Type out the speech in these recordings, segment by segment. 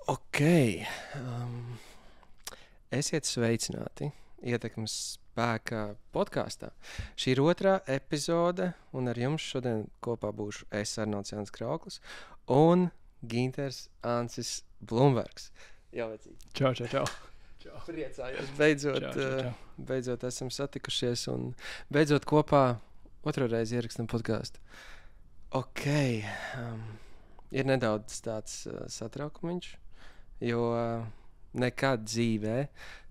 Ok. Esiet sveicināti Ietekmes spēka podkāstā. Šī ir otrā epizode, un ar jums šodien kopā būšu es, Arnolds Jānis Krauklis, un Ginters Ancis Blumbergs. Jā, vecīt. Čau. Priecājos. Čau. Beidzot esam satikušies un beidzot kopā otro reizi ierakstam podkāstu. Ok. Ir nedaudz tāds satraukumiņš, jo nekad dzīvē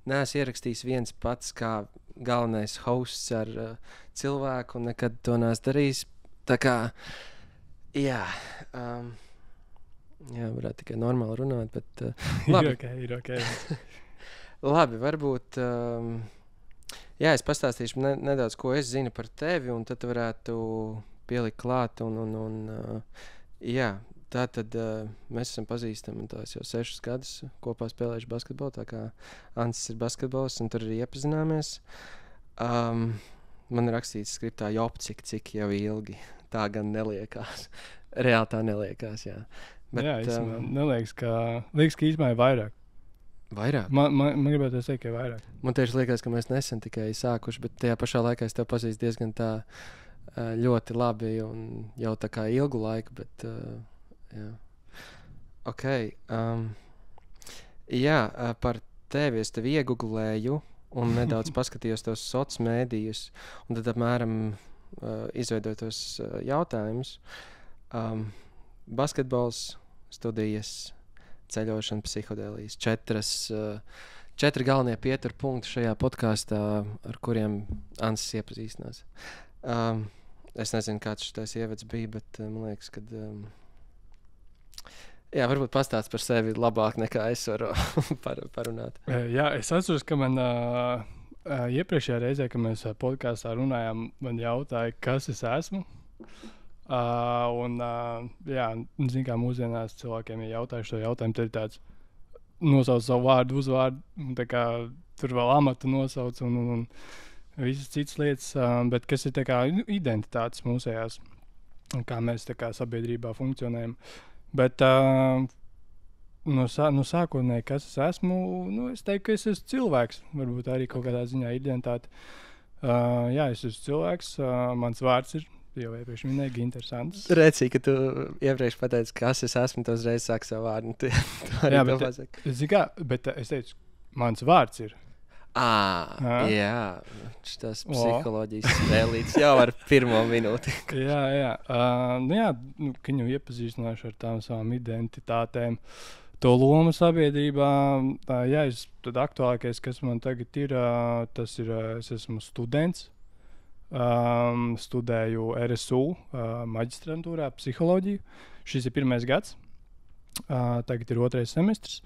neesmu ierakstījis viens pats kā galvenais hosts ar cilvēku, un nekad to neesmu darījis. Tā kā, jā, varētu tikai normāli runāt, bet labi. Ir ok. Labi, varbūt, es pastāstīšu nedaudz, ko es zinu par tevi, un tad varētu pielikt klāt, tātad mēs esam pazīstami, un tās jau 6 gadus kopā spēlējuši basketbolu, tā kā Ancis ir basketbols, un tur arī iepazināmies. Man ir rakstīts skriptā cik jau ilgi, tā gan neliekās. Reāli tā neliekās, jā. Bet, neliekas, ka īstenībā ir vairāk. Vairāk? Man gribētu teikt, ka ir vairāk. Man tieši liekas, ka mēs nesen tikai sākuši, bet tajā pašā laikā es tev pazīstu diezgan tā ļoti labi un jau tā kā ilgu laiku, bet jā. Ok. Par tevi es tevi iegooglēju un nedaudz paskatījos tos sociālos mēdījus, un tad apmēram izveidoju tos jautājumus. Basketbols, studijas, ceļošana, psihodēlijas. 4 galvenie pieturpunkti šajā podkāstā, ar kuriem Ancis iepazīstinās. Es nezinu, kāds šitais ievads bija, bet man liekas, ka varbūt pastāst par sevi labāk nekā es varu parunāt. Jā, es atceros, ka man iepriekšējā reizē, kad mēs podkāstā runājām, man jautāja, kas es esmu. Zinu, kā mūsdienās cilvēkiem ir jautājuši šo jautājumu, tad ir tāds nosauc savu vārdu, uzvārdu, un tā kā tur vēl amatu nosauc un visas citas lietas, bet kas ir tā kā identitātes mūsējās, kā mēs tā kā sabiedrībā funkcionējam. Bet no sākotnēji, kas es esmu, es teiktu, ka es esmu cilvēks, varbūt arī kaut kādā ziņā identitāte. Es esmu cilvēks, mans vārds ir, jau iepriekš minēju, Ginters Ancis. Reci, ka tu iepriekš pateici, kas es esmu, tu uzreiz sāki savu vārdu. Bet es teicu, mans vārds ir. Tas psiholoģijas spēlīts jau ar pirmo minūti. Viņu iepazīstināšu ar tām savām identitātēm, to lomu sabiedrībā. Tad aktuālākais, kas man tagad ir, tas ir, es esmu students. Studēju RSU maģistrantūrā psiholoģiju. Šis ir 1. gads. Tagad ir 2. semestris.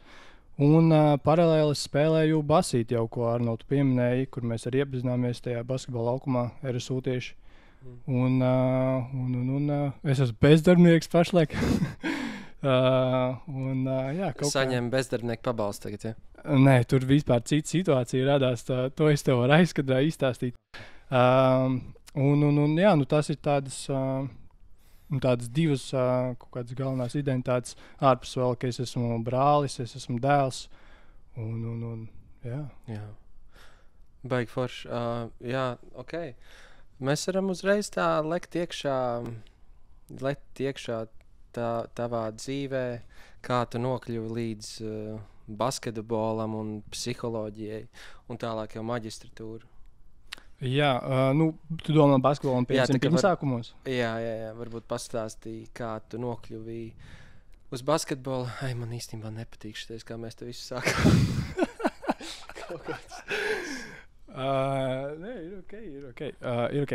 Un paralēli spēlēju basīti jau, ko Arnolds pieminēja, kur mēs arī iepazināmies tajā basketbola laukumā RSU tieši. Un es esmu bezdarbnieks pašlaik. Saņem bezdarbnieku pabalstu tagad, ja? Nē, tur vispār cita situācija radās. To es tev varu aizkadrā izstāstīt. Tas ir tādas divas kaut kādas galvenās identitātes ārpus vēl, ka es esmu brālis, es esmu dēls. Jā. Baigi forši. Ok. Mēs varam uzreiz tā lekt iekšā tavā dzīvē, kā tu nokļuvi līdz basketbolam un psiholoģijai un tālāk jau maģistratūru. Tu domā basketbolam pirmsākumos? Jā, varbūt pastāstīji, kā tu nokļuvi uz basketbolu. Man īstenībā nepatīk šitais, kā mēs te visu sākām. Ir ok.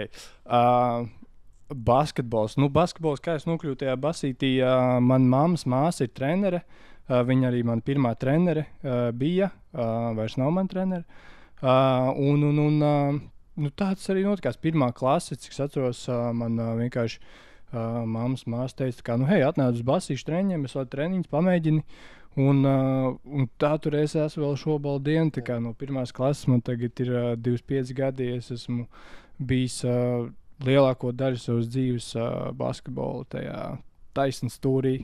Basketbols. Basketbols, kā es nokļuvu tajā basītī, man mammas māsa ir trenere. Viņa arī man pirmā trenere bija, vairs nav man trenere. Tāds arī notikās 1. klase, cik es atceros, man vienkārši mammas māsa teica, ka, atnāc uz basīšu treniņiem, es vēl treniņus pamēģini, un tā tur es esmu vēl šobrīd dienu, tā kā no 1. klases man tagad ir 25 gadi, es esmu bijis lielāko daļu savas dzīves basketbolu tajā taisnstūrī,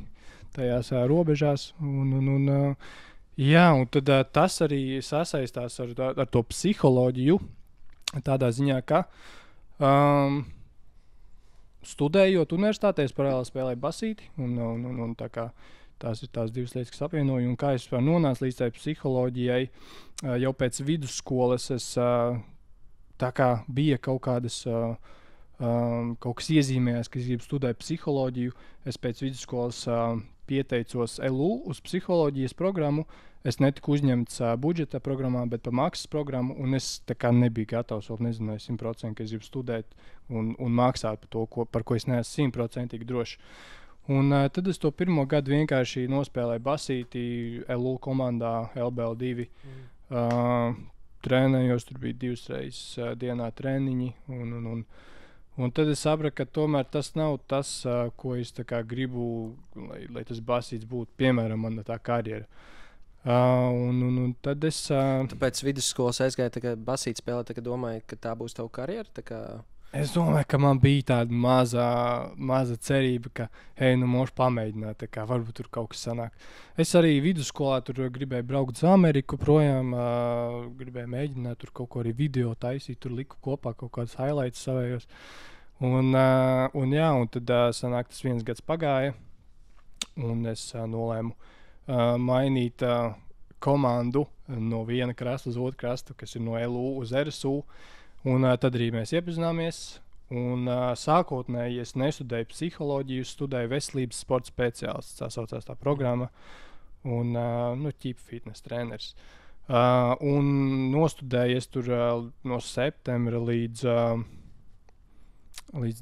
tajās robežās. Jā, un tad tas arī sasaistās ar to psiholoģiju, tādā ziņā, ka studējot universitātē, es paralēli spēlēju basīti, un tā kā tās ir tās divas lietas, kas apvienoju, un kā es nonācu līdz tai psiholoģijai, jau pēc vidusskolas es tā kā bija kaut kas iezīmējās, ka es gribu studēt psiholoģiju. Es pēc vidusskolas pieteicos LU uz psiholoģijas programmu. Es netiku uzņemts budžeta programmā, bet pa maksas programmu, un es tā kā nebiju gatavs, vēl nezināju 100%, ka es gribu studēt un maksāt par to, par ko es neesmu 100% drošs. Un tad es to pirmo gadu vienkārši nospēlēju basīti LU komandā LBL2. Trenējos, tur bija 2 reizes dienā treniņi, un tad es sapratu, ka tomēr tas nav tas, ko es tā kā gribu, lai tas basīts būtu, piemēram, mana tā karjera. Un tad es... Tāpēc vidusskolas aizgāja tā kā basīti spēlē, tā kā domāju, ka tā būs tava karjera, tā kā... Es domāju, ka man bija tāda maza cerība, ka, hei, nu mūžu pamēģināt, tā kā varbūt tur kaut kas sanāk. Es arī vidusskolā tur gribēju braukt uz Ameriku projām, gribēju mēģināt tur kaut ko arī video taisīt, tur liku kopā kaut kādus highlights savējos. Un tad sanāk tas 1 gads pagāja, un es nolēmu mainīt komandu no viena krasta uz otru krastu, kas ir no LU uz RSU. Un tad arī mēs iepazināmies. Sākotnēji es nestudēju psiholoģiju, studēju veselības sporta speciālists, tā saucās tā programma, un ķipa fitness treneris. Un nostudēju es tur no septembra līdz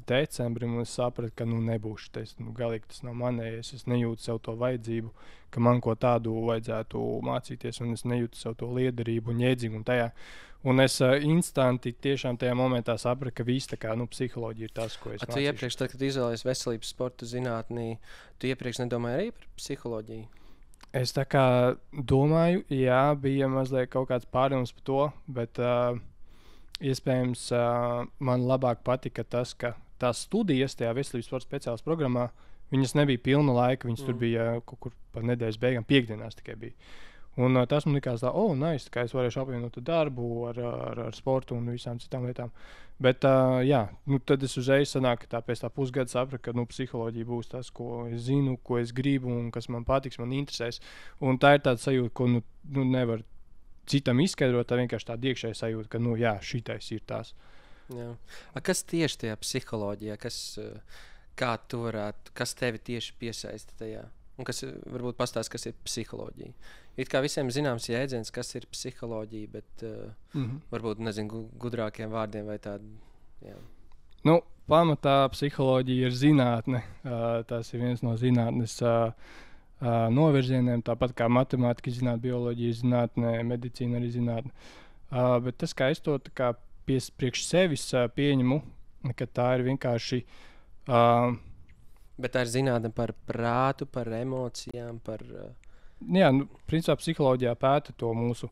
decembrim, un es sapratu, ka nebūšu tas, galīgi tas nav manējais. Es nejūtu sev to vajadzību, ka man ko tādu vajadzētu mācīties, un es nejūtu sev to liederību un jēdzīgumu tajā. Un es instanti tiešām tajā momentā sapratu, ka viss tā kā psiholoģija ir tas, ko es mācīšu. Tu iepriekš, tad, kad izvēlējies veselības sporta zinātnī, tu iepriekš nedomāji arī par psiholoģiju? Es tā kā domāju, jā, bija mazliet kaut kāds pārdoms par to, bet iespējams man labāk patika tas, ka tās studijas tajā veselības sporta speciālistu programmā, viņas nebija pilna laika, viņas tur bija kaut kur pa nedēļas beigām, piekdienās tikai bija. Un tas man likās tā, nice, ka es varēšu apvienot darbu ar sportu un visām citām lietām. Bet tad es uzreiz sanāku, ka pēc tā pusgada sapratu, ka psiholoģija būs tas, ko es zinu, ko es gribu un kas man patiks, man interesēs. Un tā ir tāda sajūta, ko nevar citam izskaidrot, tā vienkārši tāda iekšēja sajūta, ka šitais ir tās. Jā. Kas tieši tajā psiholoģijā, kas tevi tieši piesaista tajā? Un kas varbūt pastāst, kas ir psiholoģija? It kā visiem zināms jēdziens, kas ir psiholoģija, bet varbūt nezinu gudrākiem vārdiem vai tādu. Jā. Pamatā psiholoģija ir zinātne. Tas ir viens no zinātnes novirzieniem, tāpat kā matemātika zinātne, bioloģija zinātne, medicīna arī zinātne. Bet tas, kā es to priekš sevis pieņemu, ka tā ir vienkārši... Bet tā ir zinātne par prātu, par emocijām, par... Jā, principā psiholoģijā pēta to mūsu...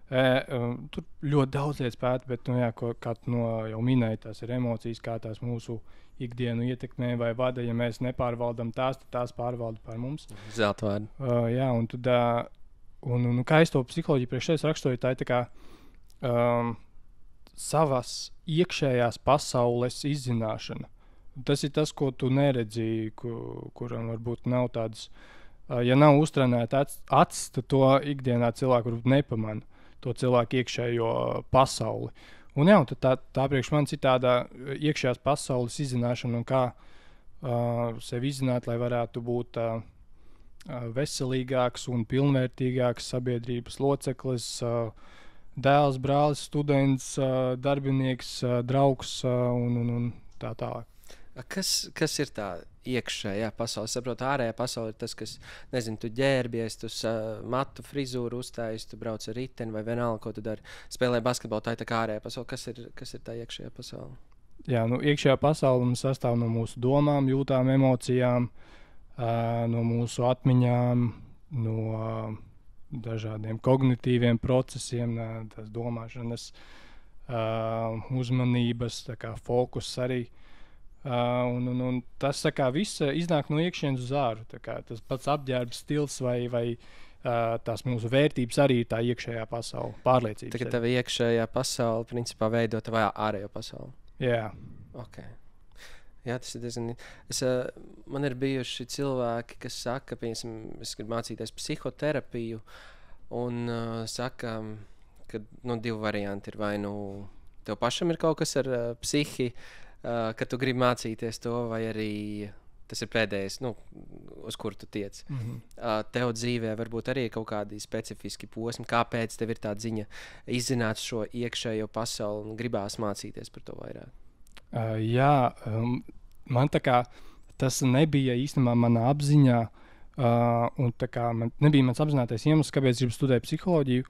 tur ļoti daudz lietas pēta, bet, kā tu jau minēji, tās ir emocijas, kā tās mūsu ikdienu ietekmē vai vada. Ja mēs nepārvaldam tās, tad tās pārvalda par mums. Zelta vārdu. Jā, un tad... Un kā es to psiholoģiju priekš sevis raksturoju, tā ir tā kā... savas iekšējās pasaules izzināšana. Tas ir tas, ko tu neredzi, kuram varbūt nav tādas, ja nav uztrenēta acis, tad to ikdienā cilvēku varbūt nepamana, to cilvēku iekšējo pasauli. Un tad tā priekš manis ir tāda iekšējās pasaules izzināšana un kā sevi izzināt, lai varētu būt veselīgāks un pilnvērtīgāks sabiedrības loceklis, dēls, brālis, students, darbinieks, draugs un tā tālāk. Kas ir tā iekšējā pasaule? Es saprotu, ārējā pasaule ir tas, kas, nezinu, tu ģērbies, tu matu frizūru uztājies, tu brauc ar riteni vai vienalga, ko tu dari. Spēlē basketbolu, tā ir tā kā ārējā pasaule. Kas ir tā iekšējā pasaule? Jā, iekšējā pasaule mums sastāv no mūsu domām, jūtām, emocijām, no mūsu atmiņām, no dažādiem kognitīviem procesiem, tās domāšanas, uzmanības, tā kā fokus arī. Un tas tā kā viss iznāk no iekšienes uz āru. Tas pats apģērbs stils vai tās mūsu vērtības arī ir tā iekšējā pasaule, pārliecības. Tagad tev iekšējā pasaule principā veido tev ārējo pasauli. Jā. Okay. Jā, tas ir diezgan. Man ir bijuši cilvēki, kas saka, piemēram, es gribu mācīties psihoterapiju, un saka, ka divi varianti ir. Vai tev pašam ir kaut kas ar psihi, ka tu gribi mācīties to, vai arī tas ir pēdējais, uz kuru tu tiec. Tev dzīvē varbūt arī ir kaut kādi specifiski posmi, kāpēc tev ir tā ziņa izzināt šo iekšējo pasauli un gribās mācīties par to vairāk. Man tas nebija īstenībā manā apziņā, un man nebija mans apzinātais iemesls, kāpēc es gribu studēt psiholoģiju,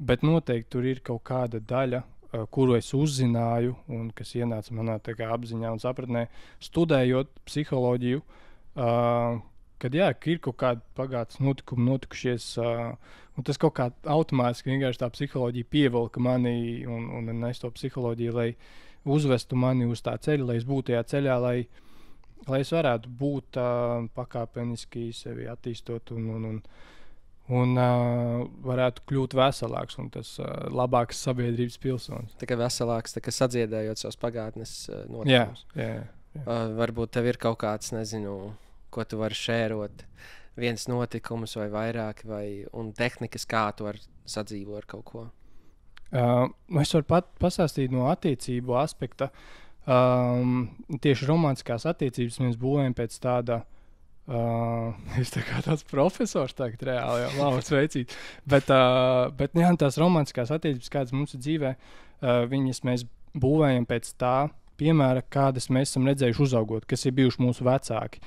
bet noteikti tur ir kaut kāda daļa, kuru es uzzināju, un kas ienāca manā apziņā un sapratnē, studējot psiholoģiju, kad ir kaut kādi pagātnes notikumi notikušies, un tas kaut kā automātiski vienkārši tā psiholoģija pievilka mani un es to psiholoģiju, lai uzvestu mani uz tā ceļa, lai es būtu tajā ceļā, lai es varētu būt pakāpeniski sevi attīstot un varētu kļūt veselāks un tas labāks sabiedrības pilsonis. Tā kā veselāks, tā kā sadziedējot savus pagātnes notikumus. Jā. Varbūt tev ir kaut kāds, nezinu, ko tu vari šērot, viens notikums vai vairāk, un tehnikas, kā tu vari sadzīvot ar kaut ko. Es varu pastāstīt no attiecību aspekta. Tieši romantiskās attiecības mēs būvējam pēc tāda, es tā kā tāds profesors tagad reāli, labs veicīt, bet tās romantiskās attiecības, kādas mums ir dzīvē, viņas mēs būvējam pēc tā piemēra, kādas mēs esam redzējuši uzaugot, kas ir bijuši mūsu vecāki.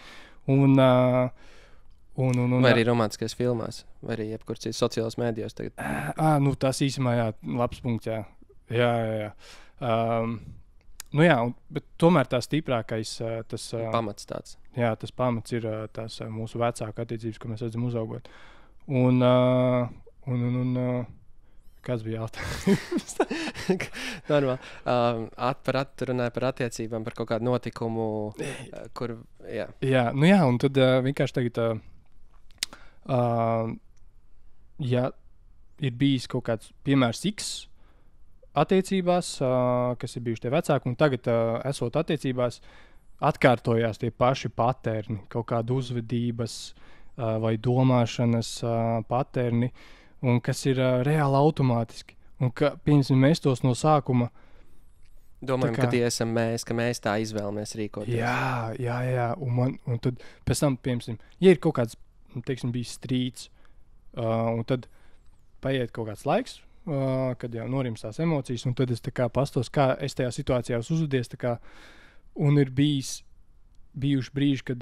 Vai arī romantiskajās filmās, vai arī jebkur cits sociālās mēdījos tagad. Tas īstenībā, labs punkts, jā. Bet tomēr tā stiprākais, tas pamats tāds. Jā, tas pamats ir tās mūsu vecāku attiecības, ko mēs redzam uzaugot. Kāds bija jautājums? Normāli. Runāja par attiecībām, par kaut kādu notikumu, kur, jā. Jā, un tad vienkārši tagad, ja ir bijis kaut kāds piemērs X attiecībās, kas ir bijuši tie vecāki, un tagad esot attiecībās, atkārtojās tie paši paterni, kaut kāda uzvedības vai domāšanas paterni, un kas ir reāli automātiski. Un piemēram, mēs tos no sākuma domājam, ka tie esam mēs, ka mēs tā izvēlamies rīkoties. Jā. Un tad pēc tam, piemēram, ja ir kaut kāds, teiksim, bijis strīds, un tad paiet kaut kāds laiks, kad jau norimst tās emocijas, un tad es pastos, kā es tajā situācijā uzvedies, un ir bijuši brīži, kad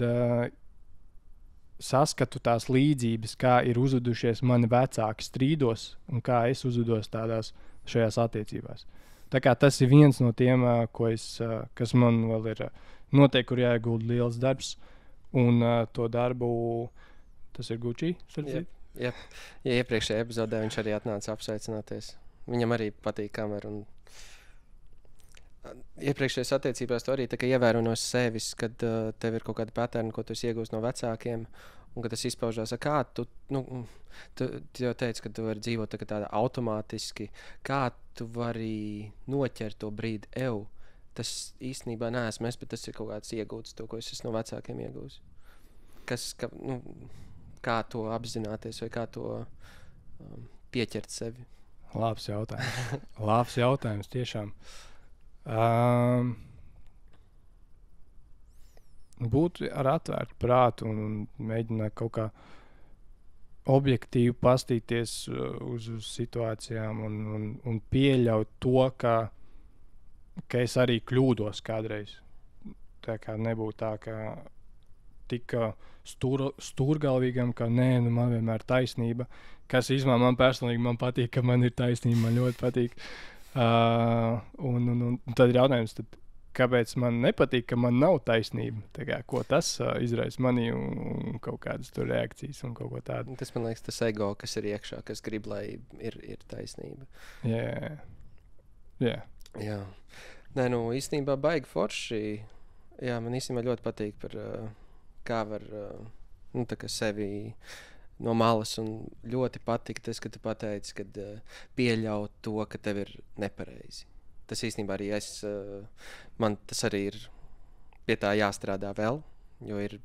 saskatu tās līdzības, kā ir uzvedušies mani vecāki strīdos, un kā es uzvedos šajās attiecībās. Tā kā tas ir viens no tiem, kas man vēl ir noteikti, kur jāiegulda liels darbs, un to darbu tas ir Gucci. Jā, iepriekšējā epizodē viņš arī atnāca apsveicināties. Viņam arī patīk kamera. Iepriekšējās attiecībās tu arī ievēro no sevis, kad tev ir kaut kāda paterna, ko tu esi iegūst no vecākiem, un kad tas izpaužās, kā tu jau teici, ka tu vari dzīvot tāda automātiski, kā tu vari noķert to brīdi Tas īstenībā neesmu es, bet tas ir kaut kāds iegūts, to, ko es esmu no vecākiem iegūst. Kā to apzināties vai kā to pieķert sevi? Labs jautājums. Labs jautājums, tiešām. Būt ar atvērtu prātu un mēģināt kaut kā objektīvi pastīties uz situācijām un pieļaut to, ka es arī kļūdos kādreiz. Tā kā nebūtu tā, ka tik stūrgalvīgam, ka nē, man vienmēr ir taisnība. Kas īstenībā man personīgi patīk, ka man ir taisnība, man ļoti patīk. Un tad ir jautājums, kāpēc man nepatīk, ka man nav taisnība? Ko tas izraisa manī un kaut kādas tur reakcijas un kaut ko tādu? Tas man liekas, tas ego, kas ir iekšā, kas grib, lai ir taisnība. Jā. Nē, īstenībā baigi forši. Jā, man īstenībā ļoti patīk par kā var tā kā sevi no malas, un ļoti patīk tas, ka tu pateici, ka pieļaut to, ka tev ir nepareizi. Tas īstenībā arī man tas arī ir pie tā jāstrādā vēl, jo ir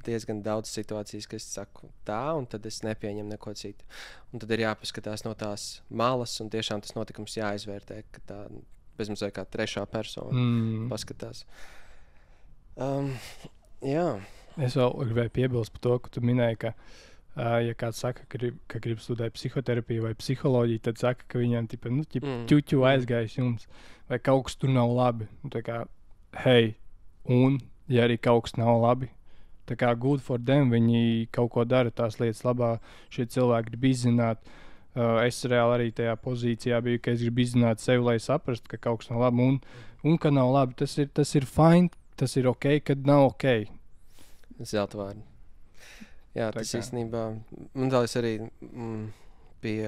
diezgan daudz situācijas, ka es saku tā, un tad es nepieņemu neko citu. Un tad ir jāpaskatās no tās malas, un tiešām tas notikums jāizvērtē, ka tā bezmazliet kā trešā persona paskatās. Jā. Es vēl gribēju piebilst par to, ka tu minēji, ka, ja kāds saka, ka grib studēt psihoterapiju vai psiholoģiju, tad saka, ka viņam ķuķu aizgājis jums, vai kaut kas tur nav labi. Tā kā, hei, un ja arī kaut kas nav labi, tā kā good for them, viņi kaut ko dara tās lietas labā, šie cilvēki grib izzināt. Es reāli arī tajā pozīcijā biju, ka es gribu izzināt sevi, lai saprastu, ka kaut kas nav labi, un ka nav labi. Tas ir fine, tas ir ok, kad nav ok. Zelta vārdi. Jā, tas īstenībā, man liekas arī pie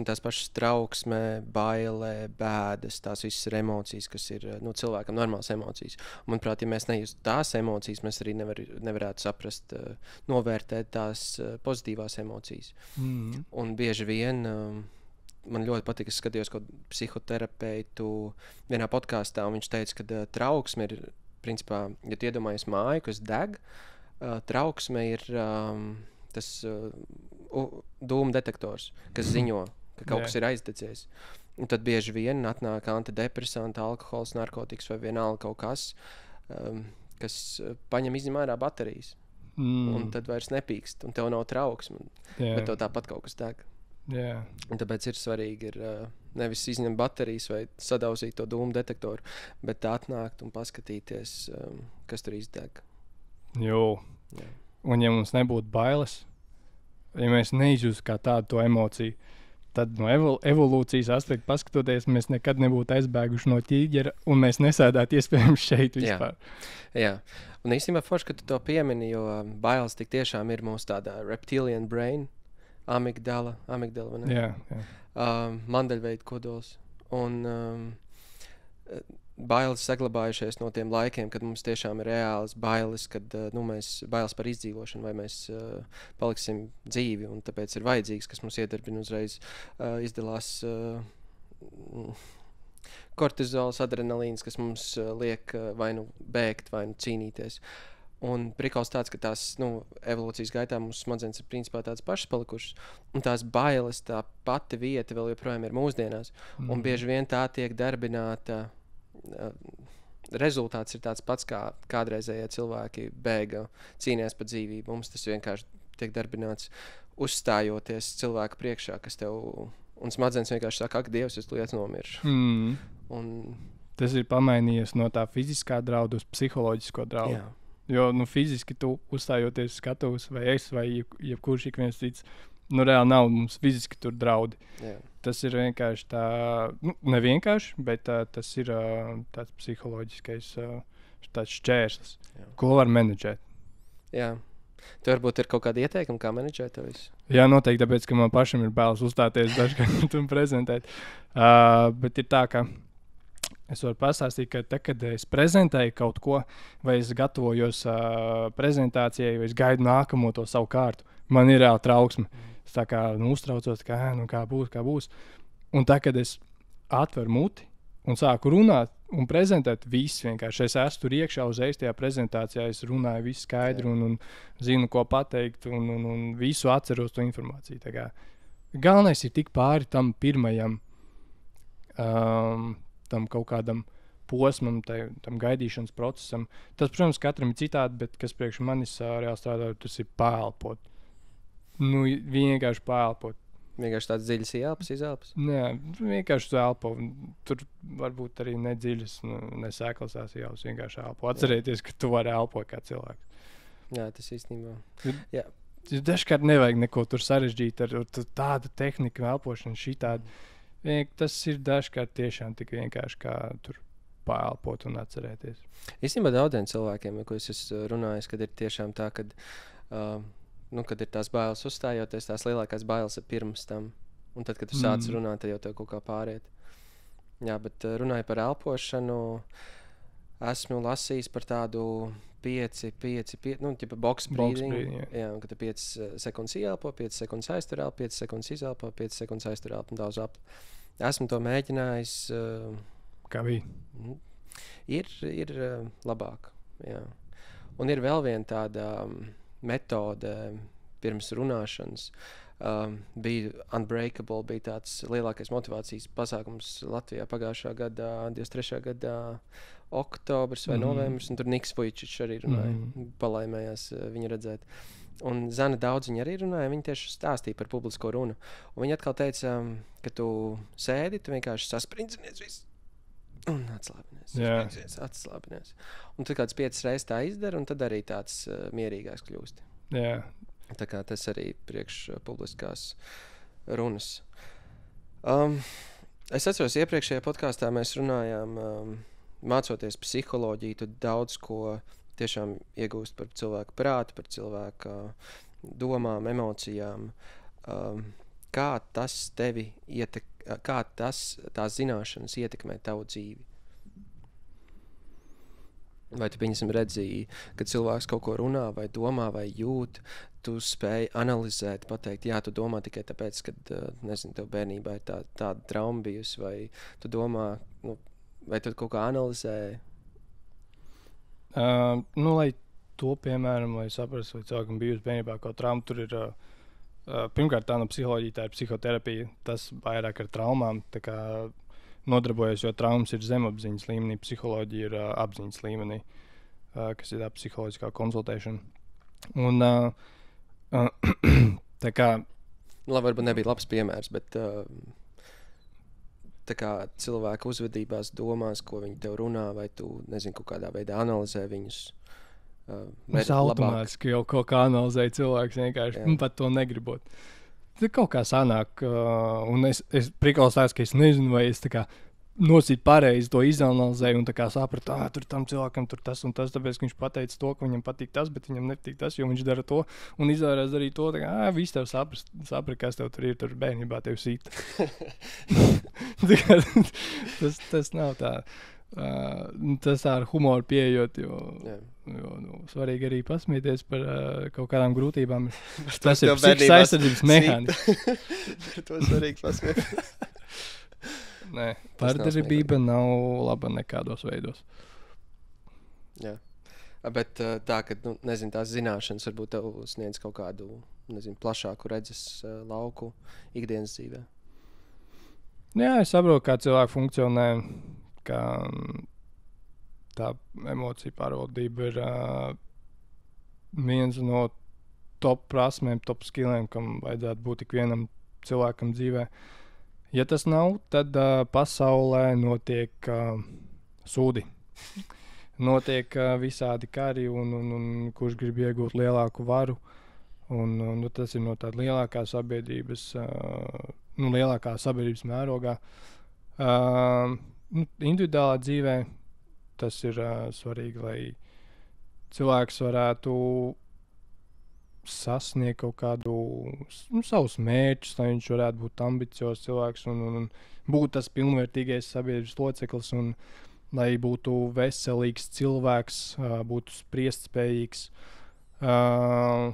tās pašas trauksmē, bailē, bēdas, tās visas ir emocijas, kas ir cilvēkam normālas emocijas. Un, manuprāt, ja mēs nejustu tās emocijas, mēs arī nevarētu saprast, novērtēt tās pozitīvās emocijas. Un bieži vien man ļoti patīk, es skatījos kaut psihoterapeitu vienā podkāstā, un viņš teica, ka trauksme ir, principā, ja tu iedomājies māju, kas deg, trauksme ir tas dūmu detektors, kas ziņo, ka kaut kas ir aizdedzies. Un tad bieži vien atnāk antidepresanti, alkohols, narkotikas vai vienalga kaut kas, kas izņem ārā baterijas. Un tad vairs nepīkst, un tev nav trauksme, bet tev tāpat kaut kas deg. Un tāpēc ir svarīgi nevis izņemt baterijas vai sadauzīt to dūmu detektoru, bet atnākt un paskatīties, kas tur izdeg. Jo. Un ja mums nebūtu bailes, ja mēs neizjūtu kā tādu to emociju, tad no evolūcijas aspekta paskatoties, mēs nekad nebūtu aizbēguši no ķīģera, un mēs nesēdētu iespējams šeit vispār. Jā. Un īstenībā forši, ka tu to piemini, jo bailes tik tiešām ir mūsu tādā reptilian brain, amigdala, vai ne? Jā. Mandeļveida kodols. Un bailes saglabājušies no tiem laikiem, kad mums tiešām ir reāls bailes, kad mēs bailes par izdzīvošanu, vai mēs paliksim dzīvi, un tāpēc ir vajadzīgs, kas mums iedarbina uzreiz izdalās kortizols, adrenalīns, kas mums liek vai nu bēgt, vai nu cīnīties. Un prikals tāds, ka tās evolūcijas gaitā mūsu smadzenes ir principā tādas pašas palikušas, un tās bailes, tā pati vieta vēl joprojām ir mūsdienās, un bieži vien tā tiek darbināta. Rezultāts ir tāds pats, kā kādreizējie cilvēki bēga, cīnījās par dzīvību. Mums tas vienkārši tiek darbināts uzstājoties cilvēku priekšā, kas tev, un smadzenes vienkārši saka, ak, Dievs, es lietas nomiršu. Un tas ir pamainījies no tā fiziskā drauda uz psiholoģisko draudu. Jā. Jo fiziski tu uzstājoties skatuves, vai es, vai jebkurš ik viens cits, reāli nav mums fiziski tur draudi. Jā. Tas ir vienkārši tā, nevienkārši, bet tas ir tāds psiholoģiskais tāds šķērslis, ko var menedžēt. Jā. Tev varbūt ir kaut kādi ieteikumi, kā menedžēt to visu? Jā, noteikti, tāpēc, ka man pašam ir bailes uzstāties dažkārt un prezentēt. Bet ir tā, ka es varu pastāstīt, ka tad, kad es prezentēju kaut ko, vai es gatavojos prezentācijai, vai es gaidu nākamo to savu kārtu, man ir reāli trauksme. Es tā kā uztraucos, kā būs. Un tā, kad es atveru muti un sāku runāt un prezentēt, viss vienkārši. Es esmu tur iekšā uzreiz tajā prezentācijā, es runāju visu skaidri un zinu, ko pateikt, un visu atceros to informāciju. Tā kā galvenais ir tik pāri tam pirmajam, tam kaut kādam posmam, tam gaidīšanas procesam. Tas, protams, katram ir citādi, bet kas priekš manis reāli strādāja, tas ir pēlpot. Vienkārši pēlpot. Vienkārši tāds dziļas ielpas, izelpas? Nē, vienkārši elpo. Tur varbūt arī ne dziļas, ne sēklasās ielpas, vienkārši elpo. Atcerieties, ka tu vari elpot kā cilvēks. Jā, tas īstenībā. Jā. Dažkārt nevajag neko tur sarežģīt ar tādu tehniku elpošanu, šitādu. Tas ir dažkārt tiešām tik vienkārši kā tur paelpot un atcerēties. Īstenībā daudziem cilvēkiem, ko es esmu runājis, kad ir tiešām tā, kad ir tās bailes uzstājoties, tās lielākās bailes ir pirms tam. Un tad, kad tu sāc runāt, tad jau tev kaut kā pāriet. Jā, bet runāju par elpošanu. esmu lasījis par tādu 5, nu, tipa box breathing. Jā, un kad tu 5 sekundes ieelpo, 5 sekundes aiztur elpu, 5 sekundes izelpo, 5 sekundes aiztur elpu un tā uz apli. Esmu to mēģinājis. Kā bija? Ir labāk, jā. Un ir vēl viena tāda metode pirms runāšanas. Bija Unbreakable, bija tāds lielākais motivācijas pasākums Latvijā pagājušā gadā, 23. gadā oktobrs vai novembris, un tur Niks Vujčičs arī runāja, palaimējās viņu redzēt. Un Zana daudz viņa arī runāja, viņa tieši stāstīja par publisko runu. Un viņa atkal teica, ka tu sēdi, tu vienkārši sasprindзinies visu. Un atslābinies. Un tu kāds 5 reizes tā izdara, un tad arī tāds mierīgāks kļūsti. Jā. Tā kā tas arī priekš publiskās runas. Es atceros, iepriekšējā podkāstā mēs runājām, mācoties psiholoģiju, tu daudz ko tiešām iegūst par cilvēku prātu, par cilvēku domām, emocijām. Kā tas tevi kā tās zināšanas ietekmē tavu dzīvi? Vai tu, pieņemsim, redzīji, kad cilvēks kaut ko runā, vai domā, vai jūt, tu spēj analizēt, pateikt, jā, tu domā tikai tāpēc, ka, nezinu, tev bērnībā ir tāda trauma bijusi, vai tu domā, vai tu kaut kā analizē? Lai to, piemēram, lai saprastu, vai cilvēkam bijusi bērnībā kaut trauma, tur ir, pirmkārt, tā no psiholoģija, tā ir psihoterapija, tas vairāk ar traumām, tā kā nodarbojas, jo traumas ir zemapziņas līmenī, psiholoģija ir apziņas līmenī, kas ir tā psiholoģiskā konsultēšana. Un tā kā... Varbūt nebija labs piemērs, bet tā kā cilvēku uzvedībās domās, ko viņi tev runā, vai tu, nezinu, kaut kādā veidā analizē viņus. Es automātiski jau kaut kā analizēju cilvēks vienkārši, pat to negribot. Tad kaut kā sanāk, un es prikals tās, ka es nezinu, vai es tā kā nosīt pareizi to izanalizēju un tā kā sapratu, tur tam cilvēkam tur tas un tas, tāpēc, ka viņš pateica to, ka viņam patīk tas, bet viņam nepatīk tas, jo viņš dara to, un izvērās darīt to, tā kā, viss tev saprast, kas tev tur ir, tur bērnībā tev sīt. tas nav tā. Tas tā ar humoru pieejot, jo svarīgi arī pasmieties par kaut kādām grūtībām. Tas ir psihiskās aizsardzības mehānisms. Par to svarīgi pasmieties. Nē, vardarbība nav laba nekādos veidos. Jā. Bet tā, ka, nezinu, tās zināšanas varbūt tev sniedz kaut kādu, nezinu, plašāku redzes lauku ikdienas dzīvē. Jā, es saprotu, kā cilvēki funkcionē, ka tā emocija pārvaldība ir viens no top prasmēm, top skilliem, kam vajadzētu būt ikvienam cilvēkam dzīvē. Ja tas nav, tad pasaulē notiek sūdi. Notiek visādi kari, un kurš grib iegūt lielāku varu. Un tas ir no tāda lielākā sabiedrības mērogā. Individuālā dzīvē tas ir svarīgi, lai cilvēks varētu sasniegt kaut kādu savus mērķus, lai viņš varētu būt ambiciozs cilvēks un būt tas pilnvērtīgais sabiedrības loceklis, un lai būtu veselīgs cilvēks, būtu spriestspējīgs, lai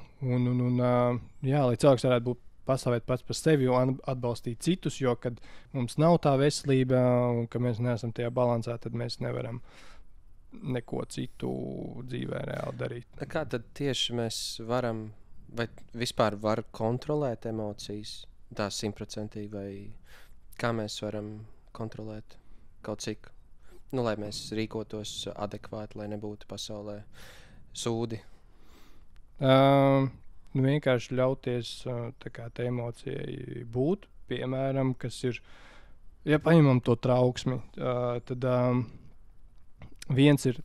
cilvēks varētu būt pastāvēt pats par sevi un atbalstīt citus, jo, kad mums nav tā veselība un ka mēs neesam tajā balansā, tad mēs nevaram neko citu dzīvē reāli darīt. Kā tad tieši mēs varam, vai vispār var kontrolēt emocijas, tā 100%, vai kā mēs varam kontrolēt kaut cik, lai mēs rīkotos adekvāti, lai nebūtu pasaulē sūdi? Vienkārši ļauties tā emocijai būt, piemēram, kas ir, ja paņemam to trauksmi, tad viens ir,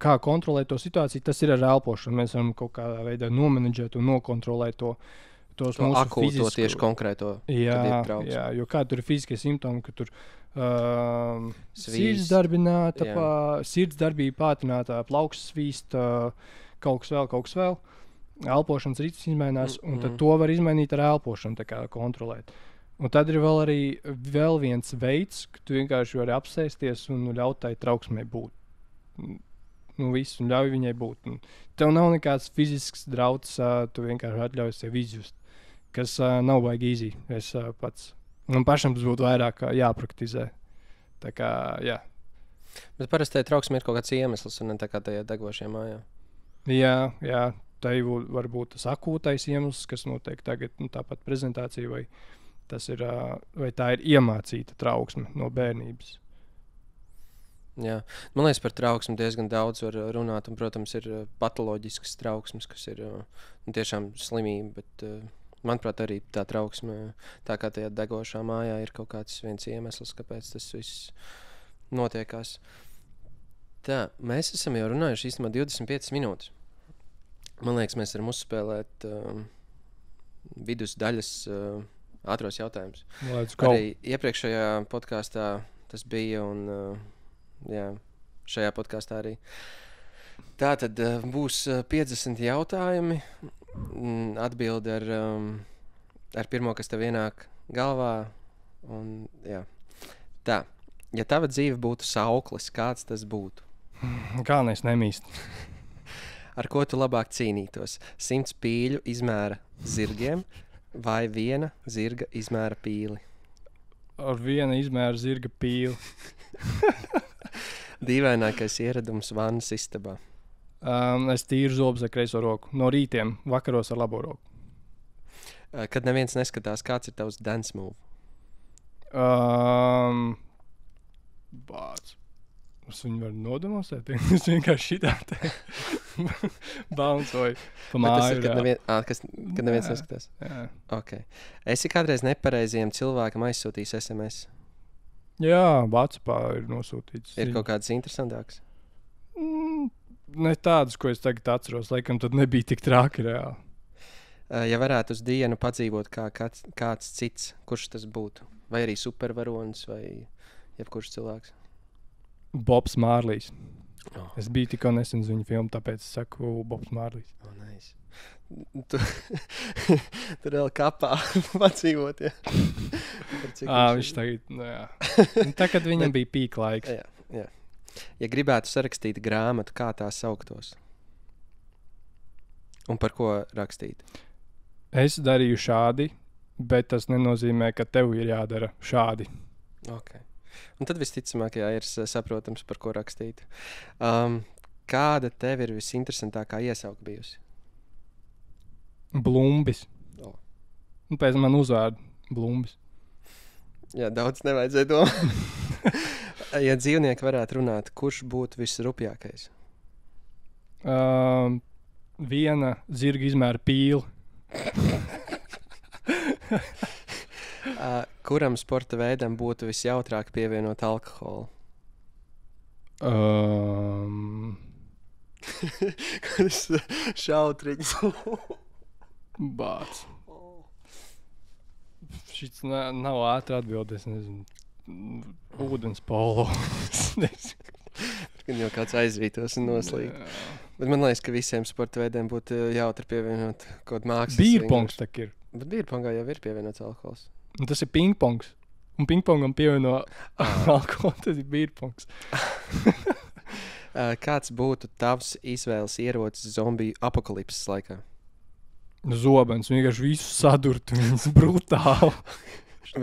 kā kontrolēt to situāciju, tas ir ar elpošanu. Mēs varam kaut kādā veidā nomenedžēt un nokontrolēt tos mūsu akūto fizisku. Tieši konkrēto, kad ir trauksme. Jā, jo kā tur ir fiziskie simptomi, ka tur sirdsdarbība pātrinātā, plauks svīst, kaut kas vēl. Elpošanas ritms izmainās, un tad to var izmainīt ar elpošanu, tā kā kontrolēt. Un tad ir vēl viens veids, ka tu vienkārši vari apsēsties un ļaut tai trauksmei būt. viss, un ļauj viņai būt. Un tev nav nekāds fizisks drauds, tu vienkārši atļauj sev izjust, kas nav baigi easy. Es pats. Man pašam tas būtu vairāk jāpraktizē. Tā kā, jā. Bet parasti trauksme ir kaut kāds iemesls, un ne tā kā tajā degošajā mājā. Jā, tai var būt tas akūtais iemesls, kas notiek tagad, tāpat prezentācija, vai tā ir iemācīta trauksme no bērnības. Jā. Man liekas, par trauksmi diezgan daudz var runāt, un, protams, ir patoloģiskas trauksmes, kas ir tiešām slimība, bet, manuprāt, arī tā trauksme, tā kā tajā degošā mājā, ir kaut kāds viens iemesls, kāpēc tas viss notiekās. Tā, mēs esam jau runājuši īstenībā 25 minūtes. Man liekas, mēs varam uzspēlēt vidus daļas ātros jautājumus. Arī iepriekšējā podkāstā tas bija, un šajā podkāstā arī. Tā tad būs 50 jautājumi. Atbildi ar pirmo, kas tev ienāk galvā. Un, jā. Tā, ja tava dzīve būtu sauklis, kāds tas būtu? Galvenais nemīst. Ar ko tu labāk cīnītos? 100 pīļu izmēra zirgiem vai 1 zirga izmēra pīli? Ar 1 izmēra zirga pīli. Dīvainākais ieradums vannas istabā? Es tīru zobus ar kreiso roku. No rītiem, vakaros ar labo roku. Kad neviens neskatās, kāds ir tavs dance move? Bāc. Es viņu varu nodemonstrēt. Es vienkārši šitā te bouncoju pa māju. Kad neviens neskatās? Jā. Okay. Esi kādreiz nepareizajam cilvēkam aizsūtījis SMS? Jā, WhatsAppā ir nosūtīts. Ir kaut kāds interesantāks? Ne tādas, ko es tagad atceros. Laikam tad nebija tik traki reāli. Ja varētu uz dienu padzīvot kā kāds cits, kurš tas būtu? Vai arī supervaronis vai jebkurš cilvēks? Bobs Mārlijs. Oh. Es biju tikko nesen uz viņu filmu, tāpēc es saku Bobs Mārlijs. Oh, nice. Tu vēl kapā padzīvot, ja? Viņš tagad, jā. Tā, kad viņam bija pīk laiks. Jā. Ja gribētu sarakstīt grāmatu, kā tā sauktos? Un par ko rakstīt? Es darīju šādi, bet tas nenozīmē, ka tev ir jādara šādi. Okay. Un tad visticamāk, jā, ir saprotams, par ko rakstīt. Kāda tev ir visinteresantākā iesauka bijusi? Blumbis. Un pēc man uzvārdu Blumbis. Jā, daudz nevajadzēja domāt. Ja dzīvnieki varētu runāt, kurš būtu visrupjākais? 1 zirga izmēra pīli. Kuram sporta veidam būtu visjautrāk pievienot alkoholu? Kas šautriņš? Bāc. Šits nav ātri atbildes, nezinu. Ūdens polo. Kad jau kāds aizvītos un noslīg. Bet man liekas, ka visiem sporta veidiem būtu jautri pievienot kaut mākslas. Bīrpongs tak ir. Bet bīrpongā jau ir pievienots alkohols. Un tas ir pingpongs. Un pingpongam pievieno alkoholu, tas ir bīrpongs. Kāds būtu tavs izvēles ierocis zombiju apokalipses laikā? Zobens, vienkārši visu sadurtu, viņas brutāli.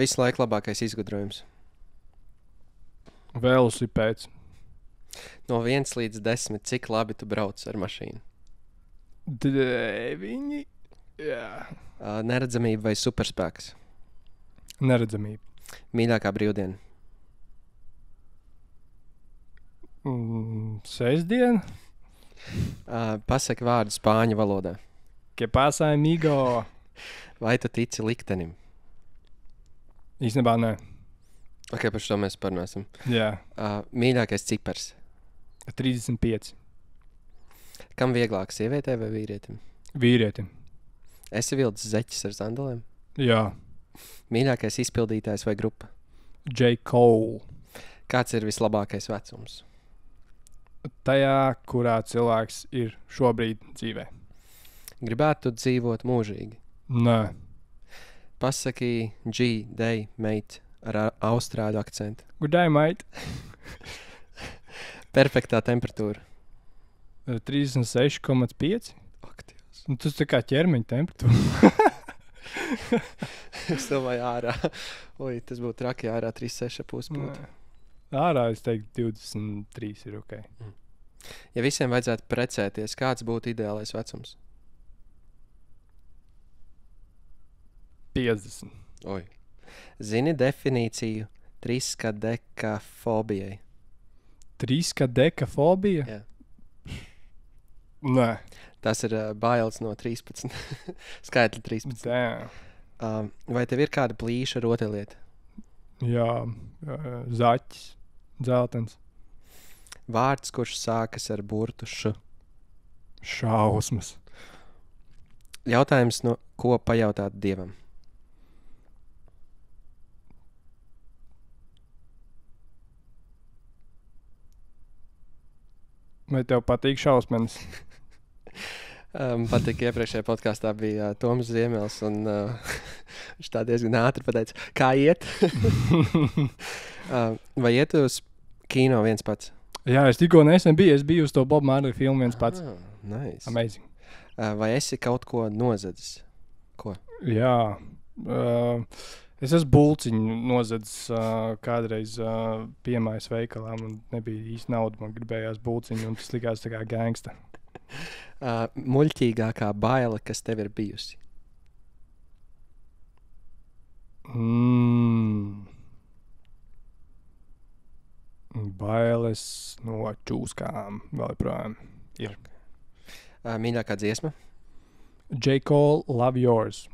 Visu laiku labākais izgudrojums? Velosipēds. No 1 līdz 10, cik labi tu brauc ar mašīnu? 9. Jā. Neredzamība vai superspēks? Neredzamība. Mīļākā brīvdiena? Sestdiena. Pasaki vārdu spāņu valodā. Que pasa, amigo? Vai tu tici liktenim? Īstenībā nē. Ok, par šo mēs parunāsim. Jā. Mīļākais cipars? 35. Kam vieglāk, sievietē vai vīrietim? Vīrietim. Esi vilcis zeķis ar sandalēm? Jā. Mīļākais izpildītājs vai grupa? J. Cole. Kāds ir vislabākais vecums? Tajā, kurā cilvēks ir šobrīd dzīvē. Gribētu dzīvot mūžīgi? Nē. Pasaki G-day, mate, ar austrāļu akcentu. Good day, mate. Perfektā temperatūra. 36,5. Ak, Dievs. Nu, tas tā kā ķermeņa temperatūra. Es domāju, ārā. Oi, tas būtu traki, ārā 36,5 būtu. Ārā es teiktu 23 ir ok. Ja visiem vajadzētu precēties, kāds būtu ideālais vecums? 50. Oi. Zini definīciju triskadekafobijai? Triskadekafobija? Jā. Nē. Tas ir bailes no 13. Skaitļi 13. Damn. Vai tev ir kāda plīša rotaļlieta? Jā, zaķis, dzeltens, Vārds, kurš sākas ar burtu š. šausmas. Jautājums, no ko pajautāt Dievam? Vai tev patīk šausmas? Patīk, iepriekšējā podkāstā bija Toms Ziemels, un viņš tā diezgan ātri pateica, kā iet? Vai iet uz kino viens pats? Jā, es tikko nesen biju. Es biju uz to Bob Marley filmu viens pats. Nice. Amazing. Vai esi kaut ko nozadzis? Ko? Jā. Es esmu bulciņu nozadzis kādreiz piemājas veikalā. Man nebija īsti nauda, man gribējās bulciņu, un tas likās tā kā gangsta. Muļķīgākā baile, kas tev ir bijusi? Bailes no čūskām vēl joprojām ir. Mīļākā dziesma? J. Cole, Love Yours.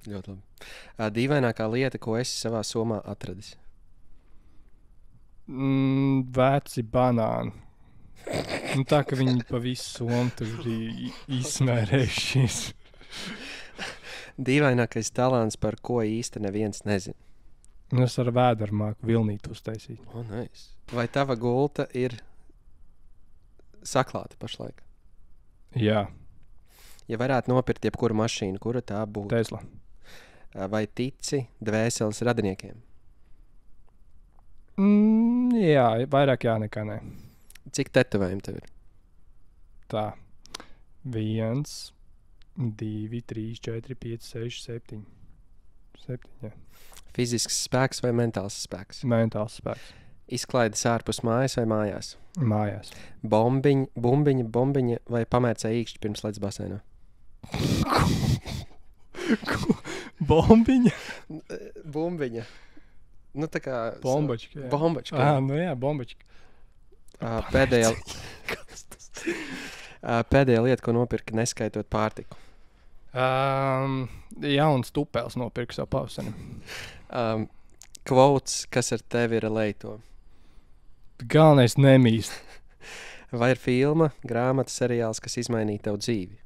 Ļoti labi. Dīvainākā lieta, ko esi savā somā atradis? Veci banāni. Nu, tā, ka viņi pa visu somu tur izsmērējušies. Dīvainākais talants, par ko īsti neviens nezina. Es ar vēderu māku vilnīt uztaisīt. Nice. Vai tava gulta ir saklāta pašlaik? Jā. Ja varētu nopirkt jebkuru mašīnu, kura tā būtu? Tesla. Vai tici dvēseles radiniekiem? Jā, vairāk jā nekā nē. Cik tetovējumu tev ir? Tā. 1, 2, 3, 4, 5, 6, 7. 7, jā. Fizisks spēks vai mentāls spēks? Mentāls spēks. Izklaides ārpus mājas vai mājās? Mājās. Bombiņa vai pamērcē īkšķi pirms lec basēnā? Bombiņa? Bumbiņa. Nu, tā kā... Bombačka. Bombačka. Nu jā, bombačka. Pēdējā lieta, ko nopirki, neskaitot pārtiku. Jauns tupēls nopirku savu pavasarim. Quotes, kas ar tevi ir leito? Galvenais nemīst. Vai ir filma, grāmata, seriāls, kas izmainīja tev dzīvi?